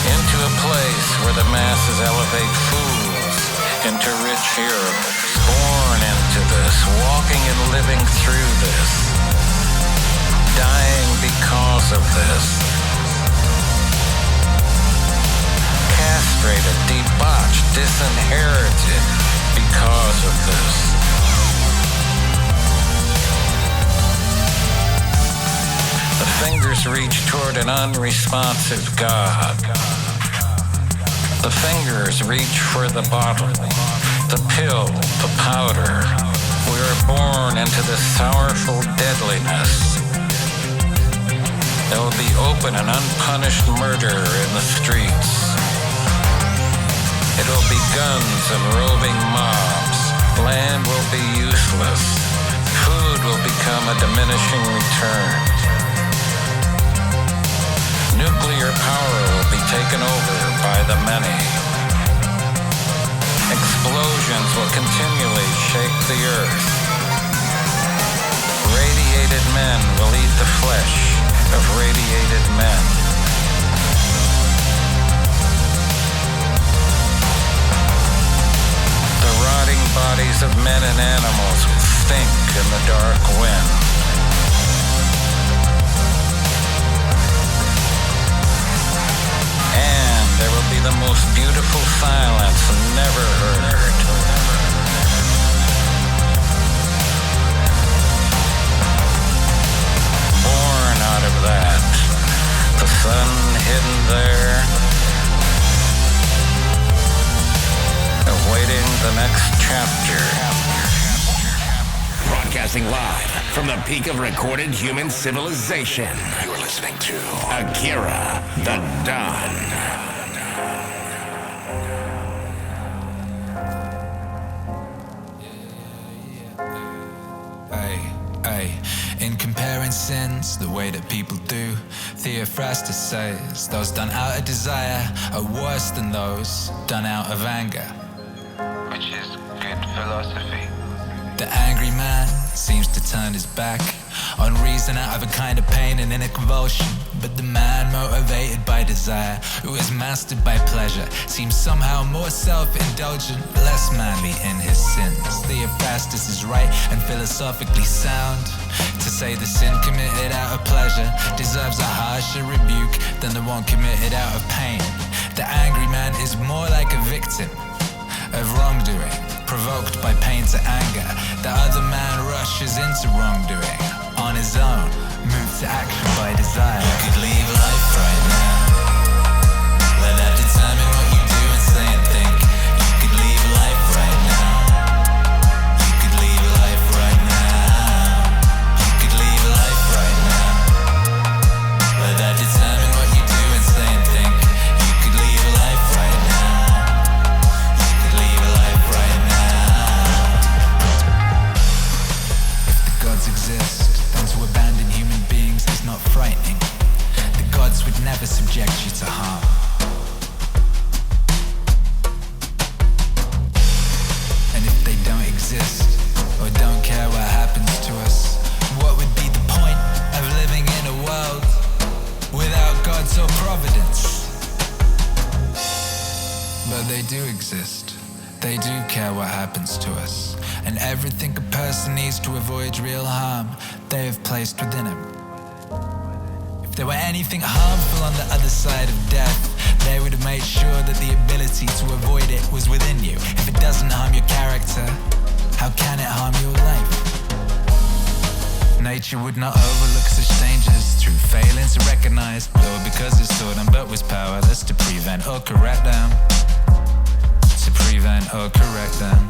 Into a place where the masses elevate fools into rich heroes. Born into this, walking and living through this, dying because of this. Castrated, debauched, disinherited because of this. The fingers reach toward an unresponsive God. The fingers reach for the bottle, the pill, the powder. We are born into this sorrowful deadliness. There will be open and unpunished murder in the streets. It will be guns and roving mobs. Land will be useless. Food will become a diminishing return. Nuclear power will be taken over by the many. Explosions will continually shake the earth. Radiated men will eat the flesh of radiated men. The rotting bodies of men and animals will stink in the dark wind. And there will be the most beautiful silence never heard. Born out of that, the sun hidden there, awaiting the next chapter. Broadcasting live from the peak of recorded human civilization. You're listening to Akira The Don. In comparing sins the way that people do, Theophrastus says those done out of desire are worse than those done out of anger. Which is good philosophy. The angry man seems to turn his back on reason out of a kind of pain and in a convulsion. But the man motivated by desire, who is mastered by pleasure, seems somehow more self-indulgent, less manly in his sins. Theophrastus is right and philosophically sound to say the sin committed out of pleasure deserves a harsher rebuke than the one committed out of pain. The angry man is more like a victim of wrongdoing, provoked by pain to anger. The other man rushes into wrongdoing on his own, moved to action by desire. You could leave life right now. Let that determine what you do and say and think. You could leave life right now. You could leave life right now. You could leave life right now. Let that determine what you do and say and think. You could leave life right now. You could leave life right now. If the gods exist, to abandon human beings is not frightening. The gods would never subject you to harm. And if they don't exist, or don't care what happens to us, what would be the point of living in a world without gods or providence? But they do exist. They do care what happens to us. And everything a person needs to avoid real harm, they have placed within him. If there were anything harmful on the other side of death, they would have made sure that the ability to avoid it was within you. If it doesn't harm your character, how can it harm your life? Nature would not overlook such dangers through failing to recognize, or because it saw them but was powerless to prevent or correct them. To prevent or correct them.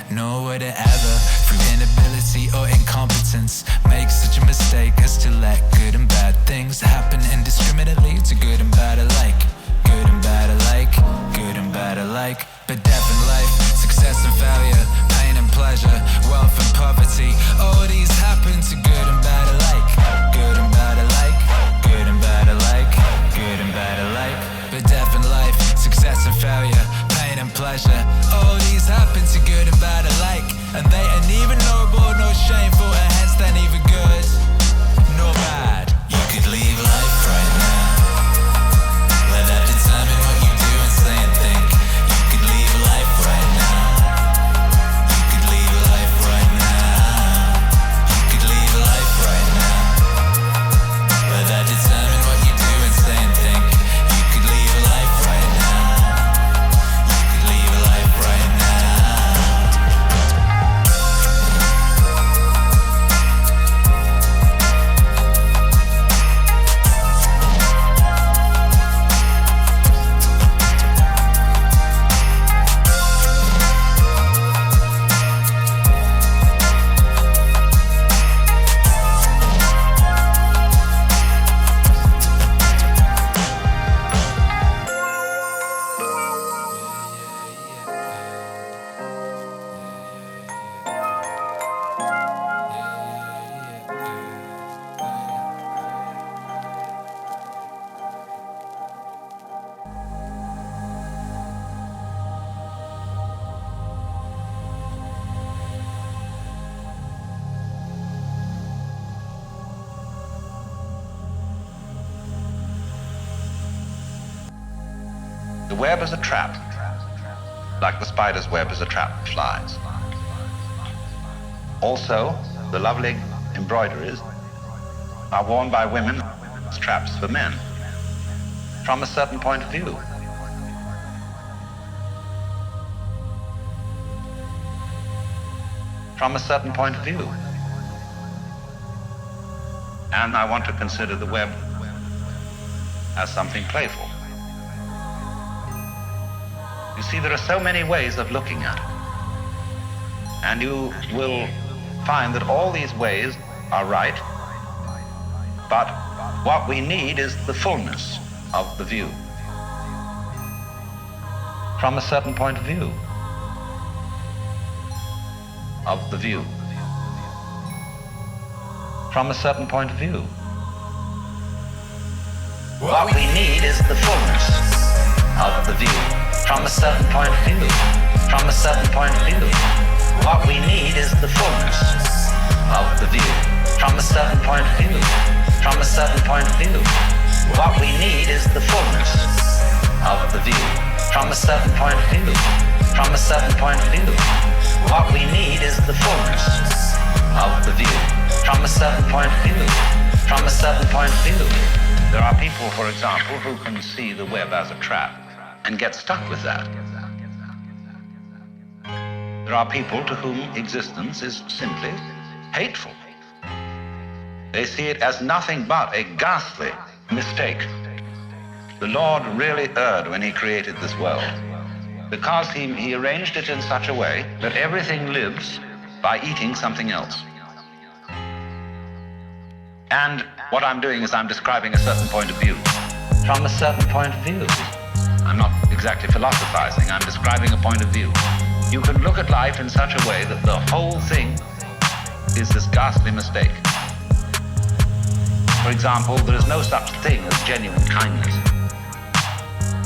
Nor would it ever, through inability or incompetence, make such a mistake as to let good and bad things happen indiscriminately to good and bad alike. Good and bad alike, good and bad alike. But death and life, success and failure, pain and pleasure, wealth and poverty, all these happen to good and bad alike. Good and bad alike, good and bad alike, good and bad alike. But death and life, success and failure, pain and pleasure, all these happen to good and bad alike. And they ain't even noble nor shameful, and hence they're neither good nor bad. You could leave life right now. Let that determine what you do and say and think. You could leave life right now. You could leave life right now. You could leave life right now. Let that determine what you do and say and think. You could leave life right now. You could leave life right now. The web is a trap, like the spider's web is a trap for flies. Also, the lovely embroideries are worn by women as traps for men, from a certain point of view. From a certain point of view. And I want to consider the web as something playful. You see, there are so many ways of looking at it. And you will find that all these ways are right, but what we need is the fullness of the view. From a certain point of view. Of the view. From a certain point of view. What we need is the fullness of the view. From a certain point of view. From a certain point of view. What we need is the fullness of the view. From a certain point of view. From a certain point of view. What we need is the fullness of the view. From a certain point of view. From a certain point of view. What we need is the fullness of the view. From a certain point of view. From a certain point of view. There are people, for example, who can see the web as a trap and get stuck with that. There are people to whom existence is simply hateful. They see it as nothing but a ghastly mistake. The Lord really erred when he created this world, because he arranged it in such a way that everything lives by eating something else. And what I'm doing is I'm describing a certain point of view. From a certain point of view. I'm not exactly philosophizing, I'm describing a point of view. You can look at life in such a way that the whole thing is this ghastly mistake. For example, there is no such thing as genuine kindness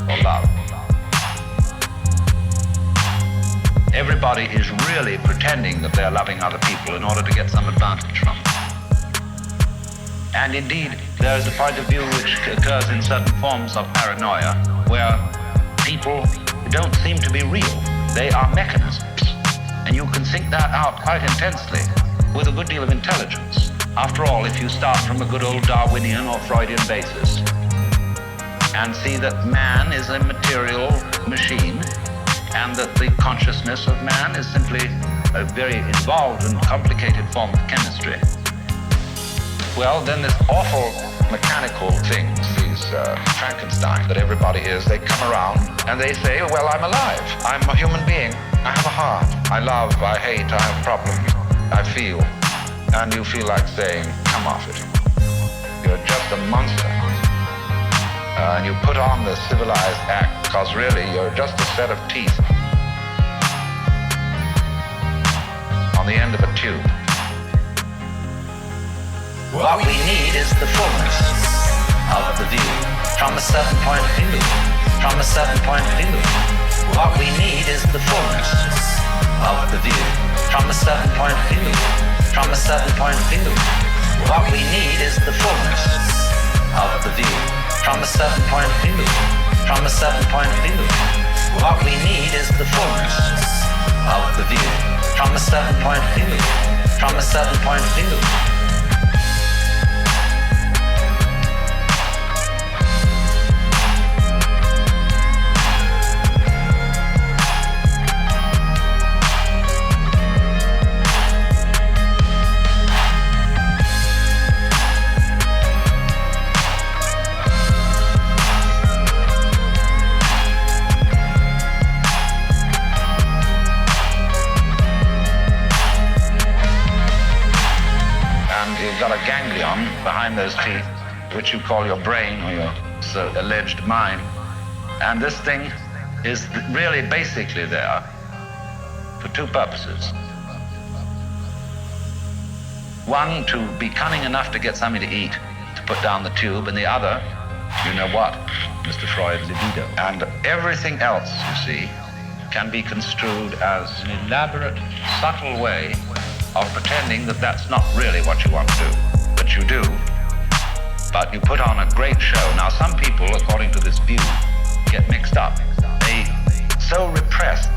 or love. Everybody is really pretending that they're loving other people in order to get some advantage from them. And indeed, there is a point of view which occurs in certain forms of paranoia where people don't seem to be real. They are mechanisms. And you can think that out quite intensely with a good deal of intelligence. After all, if you start from a good old Darwinian or Freudian basis and see that man is a material machine and that the consciousnness of man is simply a very involved and complicated form of chemistry, well, then this awful mechanical things, these Frankenstein that everybody is, they come around and they say, well, I'm alive. I'm a human being. I have a heart. I love, I hate, I have problems. I feel. And you feel like saying, come off it. You're just a monster. and you put on the civilized act, because really you're just a set of teeth on the end of a tube. What we need is the fullness of the view from a certain point of view. From a certain point of view. What we need is the fullness of the view from a certain point of view. From a certain point of view. What we need is the fullness of the view from a certain point of view. From a certain point of view. What we need is the fullness of the view from a certain point of view. From a certain point of view. Got a ganglion behind those teeth, which you call your brain or your alleged mind. And this thing is really basically there for two purposes. One, to be cunning enough to get something to eat, to put down the tube, and the other, you know what, Mr. Freud, libido. And everything else, you see, can be construed as an elaborate, subtle way of pretending that that's not really what you want to do. But you do. But you put on a great show. Now, some people, according to this view, get mixed up. They so repress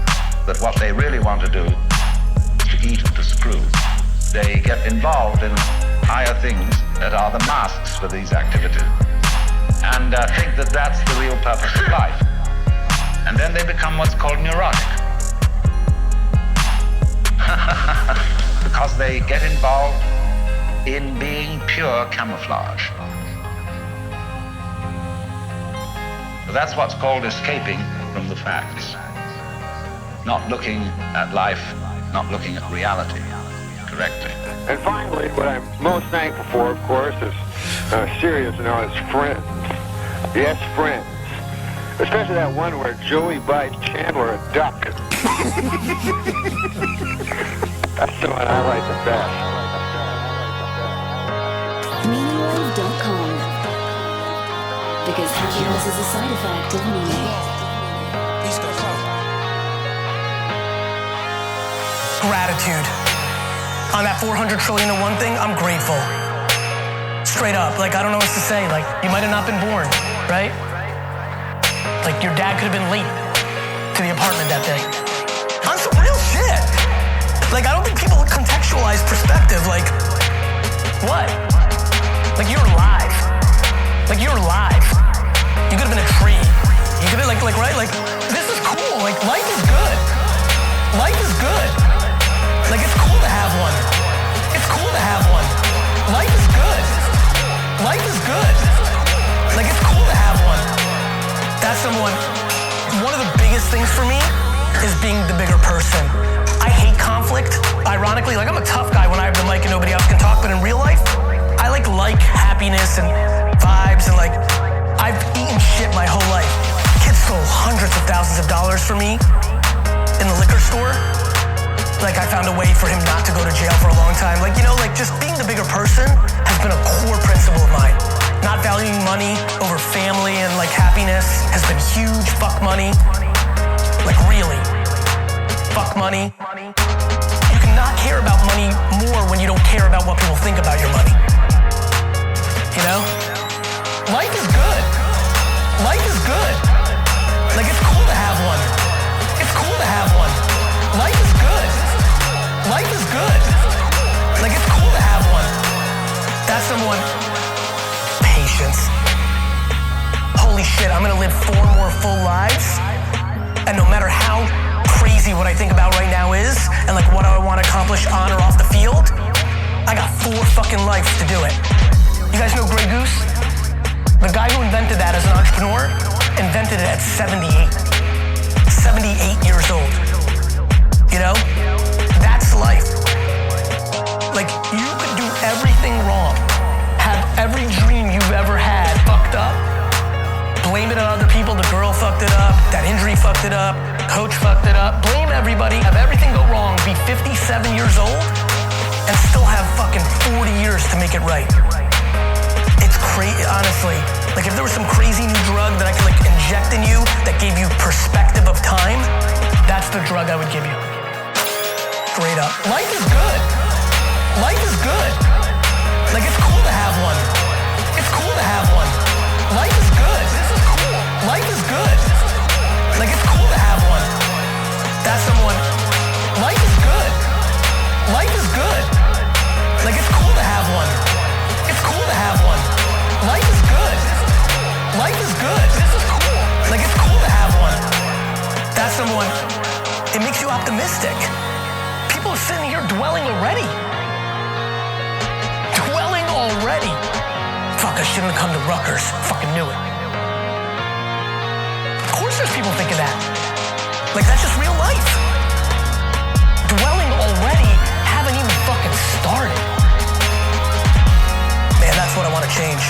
that what they really want to do is to eat and to screw. They get involved in higher things that are the masks for these activities and think that that's the real purpose of life. And then they become what's called neurotic. Because they get involved in being pure camouflage. So that's what's called escaping from the facts. Not looking at life, not looking at reality correctly. And finally, what I'm most thankful for, of course, is serious and all his friends. Yes, friends. Especially that one where Joey buys Chandler a duck. That's the one I like the best. MEANINGWAVE.com. Because happiness is a side effect of meaning. Gratitude. On that 400 trillion to one thing, I'm grateful. Straight up. Like, I don't know what to say. Like, you might have not been born, right? Like, your dad could have been late to the apartment that day. On some real shit. Like, I don't think people contextualize perspective. Like, what? Like, you're alive. Like, you're alive. You could have been a tree. You could have been, like, right? Like, this is cool. Like, life is good. Life is good. Like, it's cool to have one. It's cool to have one. Life is good. Life is good. Like, it's cool to have one. That's someone. One of the biggest things for me is being the bigger person. I hate conflict. Ironically, like, I'm a tough guy when I have the mic and nobody else can talk, but in real life, I like happiness and vibes, and like, I've eaten shit my whole life. Kids stole hundreds of thousands of dollars from me in the liquor store. Like, I found a way for him not to go to jail for a long time. Like, you know, like, just being the bigger person has been a core principle of mine. Not valuing money over family and, like, happiness has been huge. Fuck money. Like, really. Fuck money. You cannot care about money more when you don't care about what people think about your money. You know? Life is good. Life is good. Like, it's cool to have one. It's cool to have one. Life is good. Life is good. Like, it's cool to have one. That's someone. Patience. Holy shit, I'm gonna live 4 more full lives. And no matter how crazy what I think about right now is, and like what I want to accomplish on or off the field, I got 4 fucking lives to do it. You guys know Grey Goose? The guy who invented that as an entrepreneur invented it at 78. 78 years old. You know? That's life. Like, you could do everything wrong, have every dream you've ever had fucked up, That injury fucked it up, coach fucked it up, blame everybody, have everything go wrong, be 57 years old, and still have fucking 40 years to make it right. It's crazy, honestly. Like if there was some crazy new drug that I could like inject in you that gave you perspective of time, that's the drug I would give you. Straight up. Life is good. Life is good. Like it's cool to have one. It's cool to have one. Life is good. This is cool. Life is good. Like it's cool to have one. That's someone. Life is good. Life is good. Like it's cool to have one. It's cool to have one. Life is good. Life is good. This is cool. Like it's cool to have one. That's someone. It makes you optimistic. People are sitting here dwelling already. Dwelling already. Fuck, I shouldn't have come to Rutgers. Fucking knew it. Of course there's people thinking that. Like that's just real life. Dwelling already, haven't even fucking started. Man, that's what I want to change.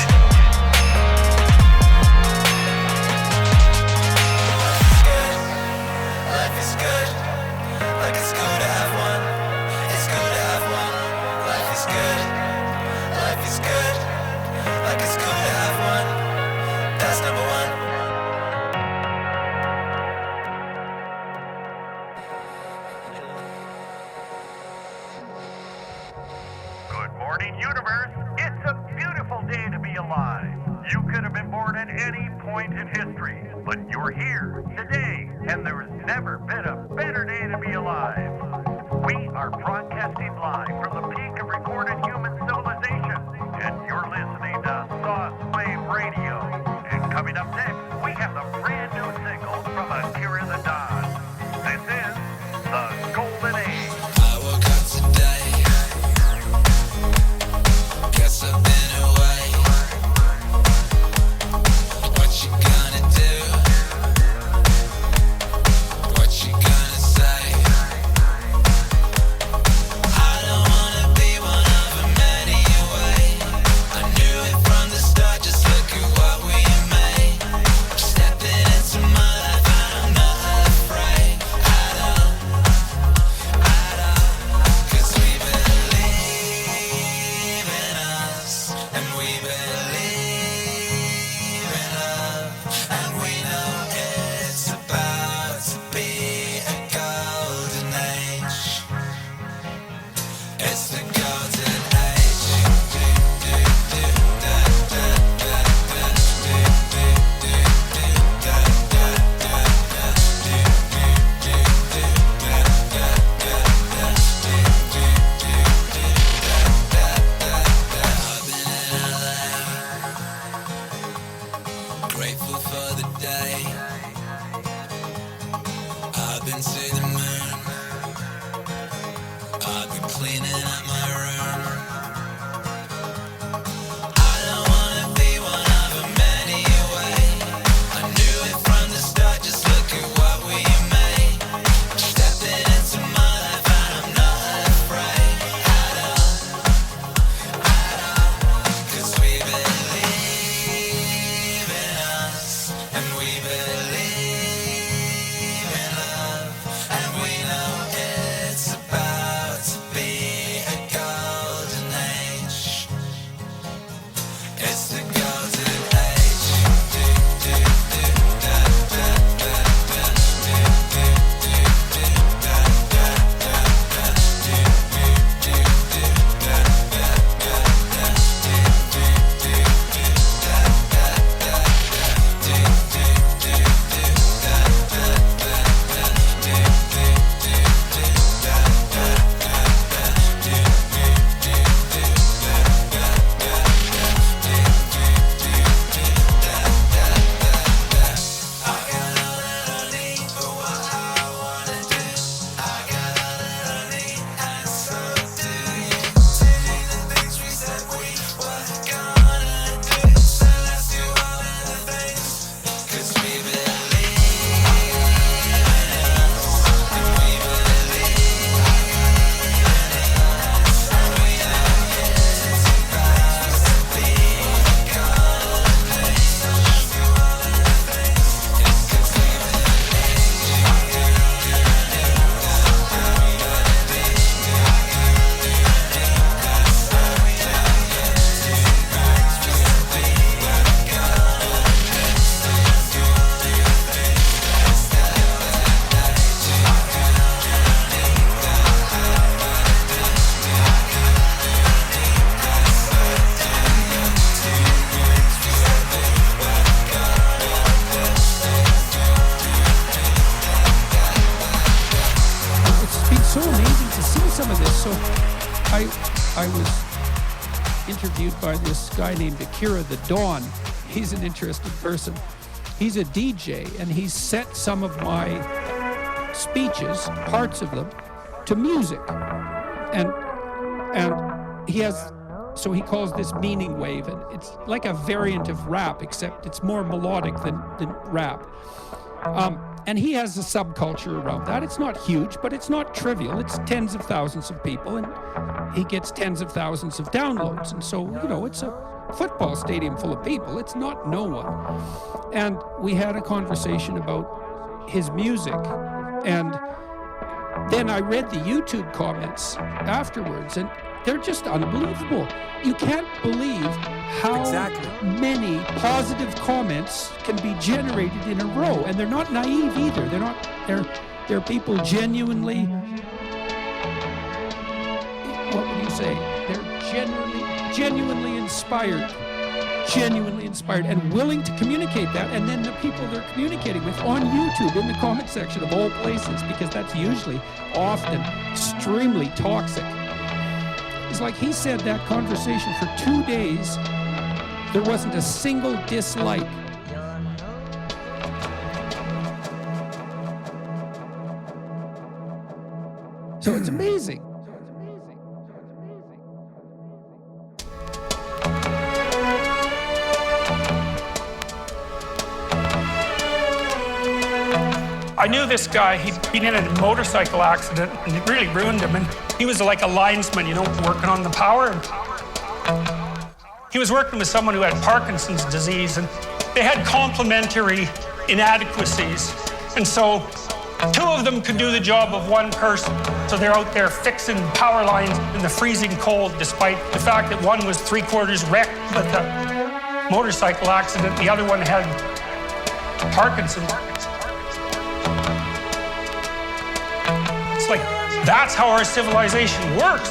Life is good. Like it's good to have one. It's good to have one. Life is good. Life is good. Like it's good to have one. That's number one. Good morning, universe. It's a beautiful day to be alive. You could have been born at any point in history, but you're here today, and there has never been a better day to be alive. We are broadcasting live from the peak of recorded human civilization, and you're listening to Wave Radio. And coming up next, we have the brand new single from Akira The Don. This is The Golden Age. I woke up today. Guess I've been away. What you gonna do? What you gonna say? I don't wanna be one of them anyway. I knew it from the start, just look at what we made. Stepping into my life, I'm not afraid at all. 'Cause we believe in us, and we believe in love, and we know it's about to be a golden age. It's the golden age. Grateful for the day. I've been to the moon. I've been cleaning up my room. I don't wanna be one of them anyway. I knew it from the start, just look at what we made. Stepping into my life, and I'm not afraid at all. 'Cause we believe in us, and we believe interviewed by this guy named Akira The Don. He's an interesting person. He's a DJ, and he's set some of my speeches, parts of them, to music. And he has, so he calls this meaning wave, and it's like a variant of rap, except it's more melodic than rap. And he has a subculture around that. It's not huge, but it's not trivial. It's tens of thousands of people, and he gets tens of thousands of downloads. And so, you know, it's a football stadium full of people. It's not no one. And we had a conversation about his music. And then I read the YouTube comments afterwards, and they're just unbelievable. You can't believe how many positive comments can be generated in a row, and they're not naive either. They're people genuinely, what would you say? They're genuinely inspired, and willing to communicate that. And then the people they're communicating with on YouTube in the comment section of all places, because that's usually often extremely toxic. It's like he said that conversation for 2 days, there wasn't a single dislike. So it's amazing. I knew this guy. He'd been in a motorcycle accident, and it really ruined him. And he was like a linesman, you know, working on the power. And he was working with someone who had Parkinson's disease, and they had complementary inadequacies. And so 2 of them could do the job of 1 person. So they're out there fixing power lines in the freezing cold, despite the fact that one was 3/4 wrecked with a motorcycle accident. The other one had Parkinson's. It's like, that's how our civilization works.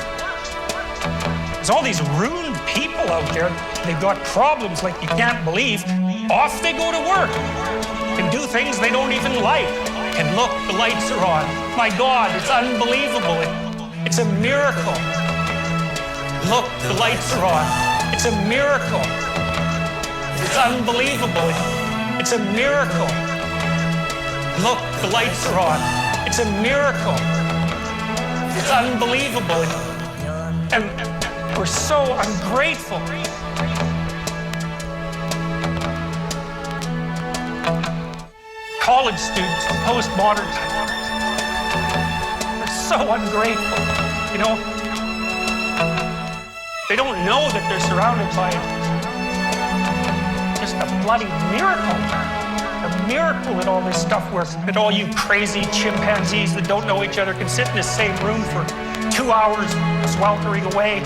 There's all these ruined people out there. They've got problems like you can't believe. Off they go to work. Can do things they don't even like. And look, the lights are on. My God, it's unbelievable. It's a miracle. Look, the lights are on. It's a miracle. It's unbelievable. It's a miracle. Look, the lights are on. It's a miracle. It's unbelievable. And we're so ungrateful. College students, postmodern, they're so ungrateful, you know? They don't know that they're surrounded by just a bloody miracle. A miracle that all this stuff works, that all you crazy chimpanzees that don't know each other can sit in the same room for 2 hours sweltering away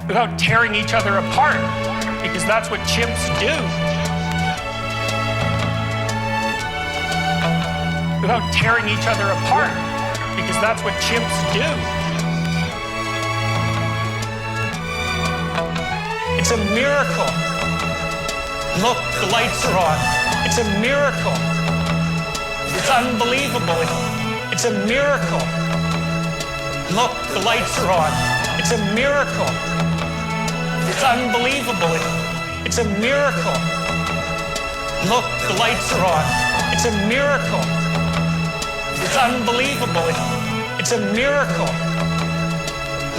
without tearing each other apart, because that's what chimps do. Without tearing each other apart, because that's what chimps do. It's a miracle. Look, the lights are on. It's a miracle. It's unbelievable. It's a miracle. Look, the lights are on. It's a miracle. It's unbelievable. It's a miracle. Look, the lights are on. It's a miracle. It's unbelievable. It's a miracle.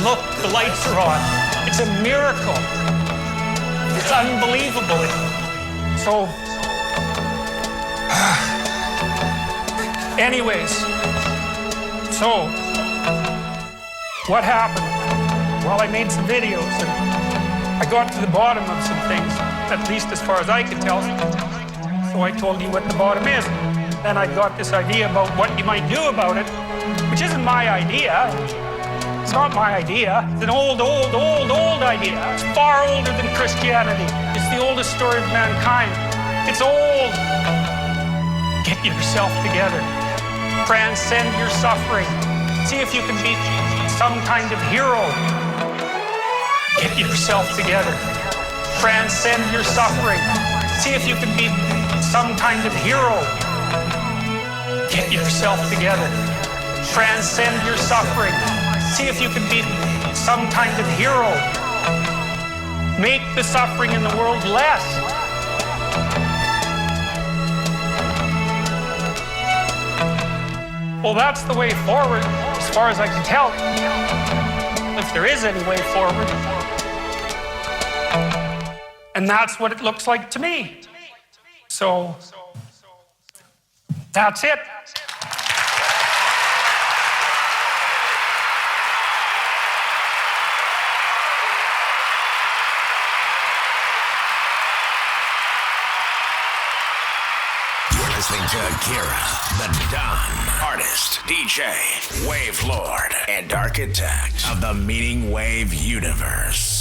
Look, the lights are on. It's a miracle. It's unbelievable. So, anyways, so what happened? Well, I made some videos and I got to the bottom of some things, at least as far as I could tell. So I told you what the bottom is. Then I got this idea about what you might do about it, which isn't my idea. It's not my idea. It's an old idea. It's far older than Christianity. It's the oldest story of mankind. It's old. Get yourself together. Transcend your suffering. See if you can be some kind of hero. Get yourself together. Transcend your suffering. See if you can be some kind of hero. Get yourself together. Transcend your suffering. See if you can be some kind of hero. make the suffering in the world less. Well, that's the way forward, as far as I can tell. If there is any way forward. And that's what it looks like to me. So, that's it. Listening to Akira The Don, artist, DJ, wave lord, and architect of the Meaning Wave universe.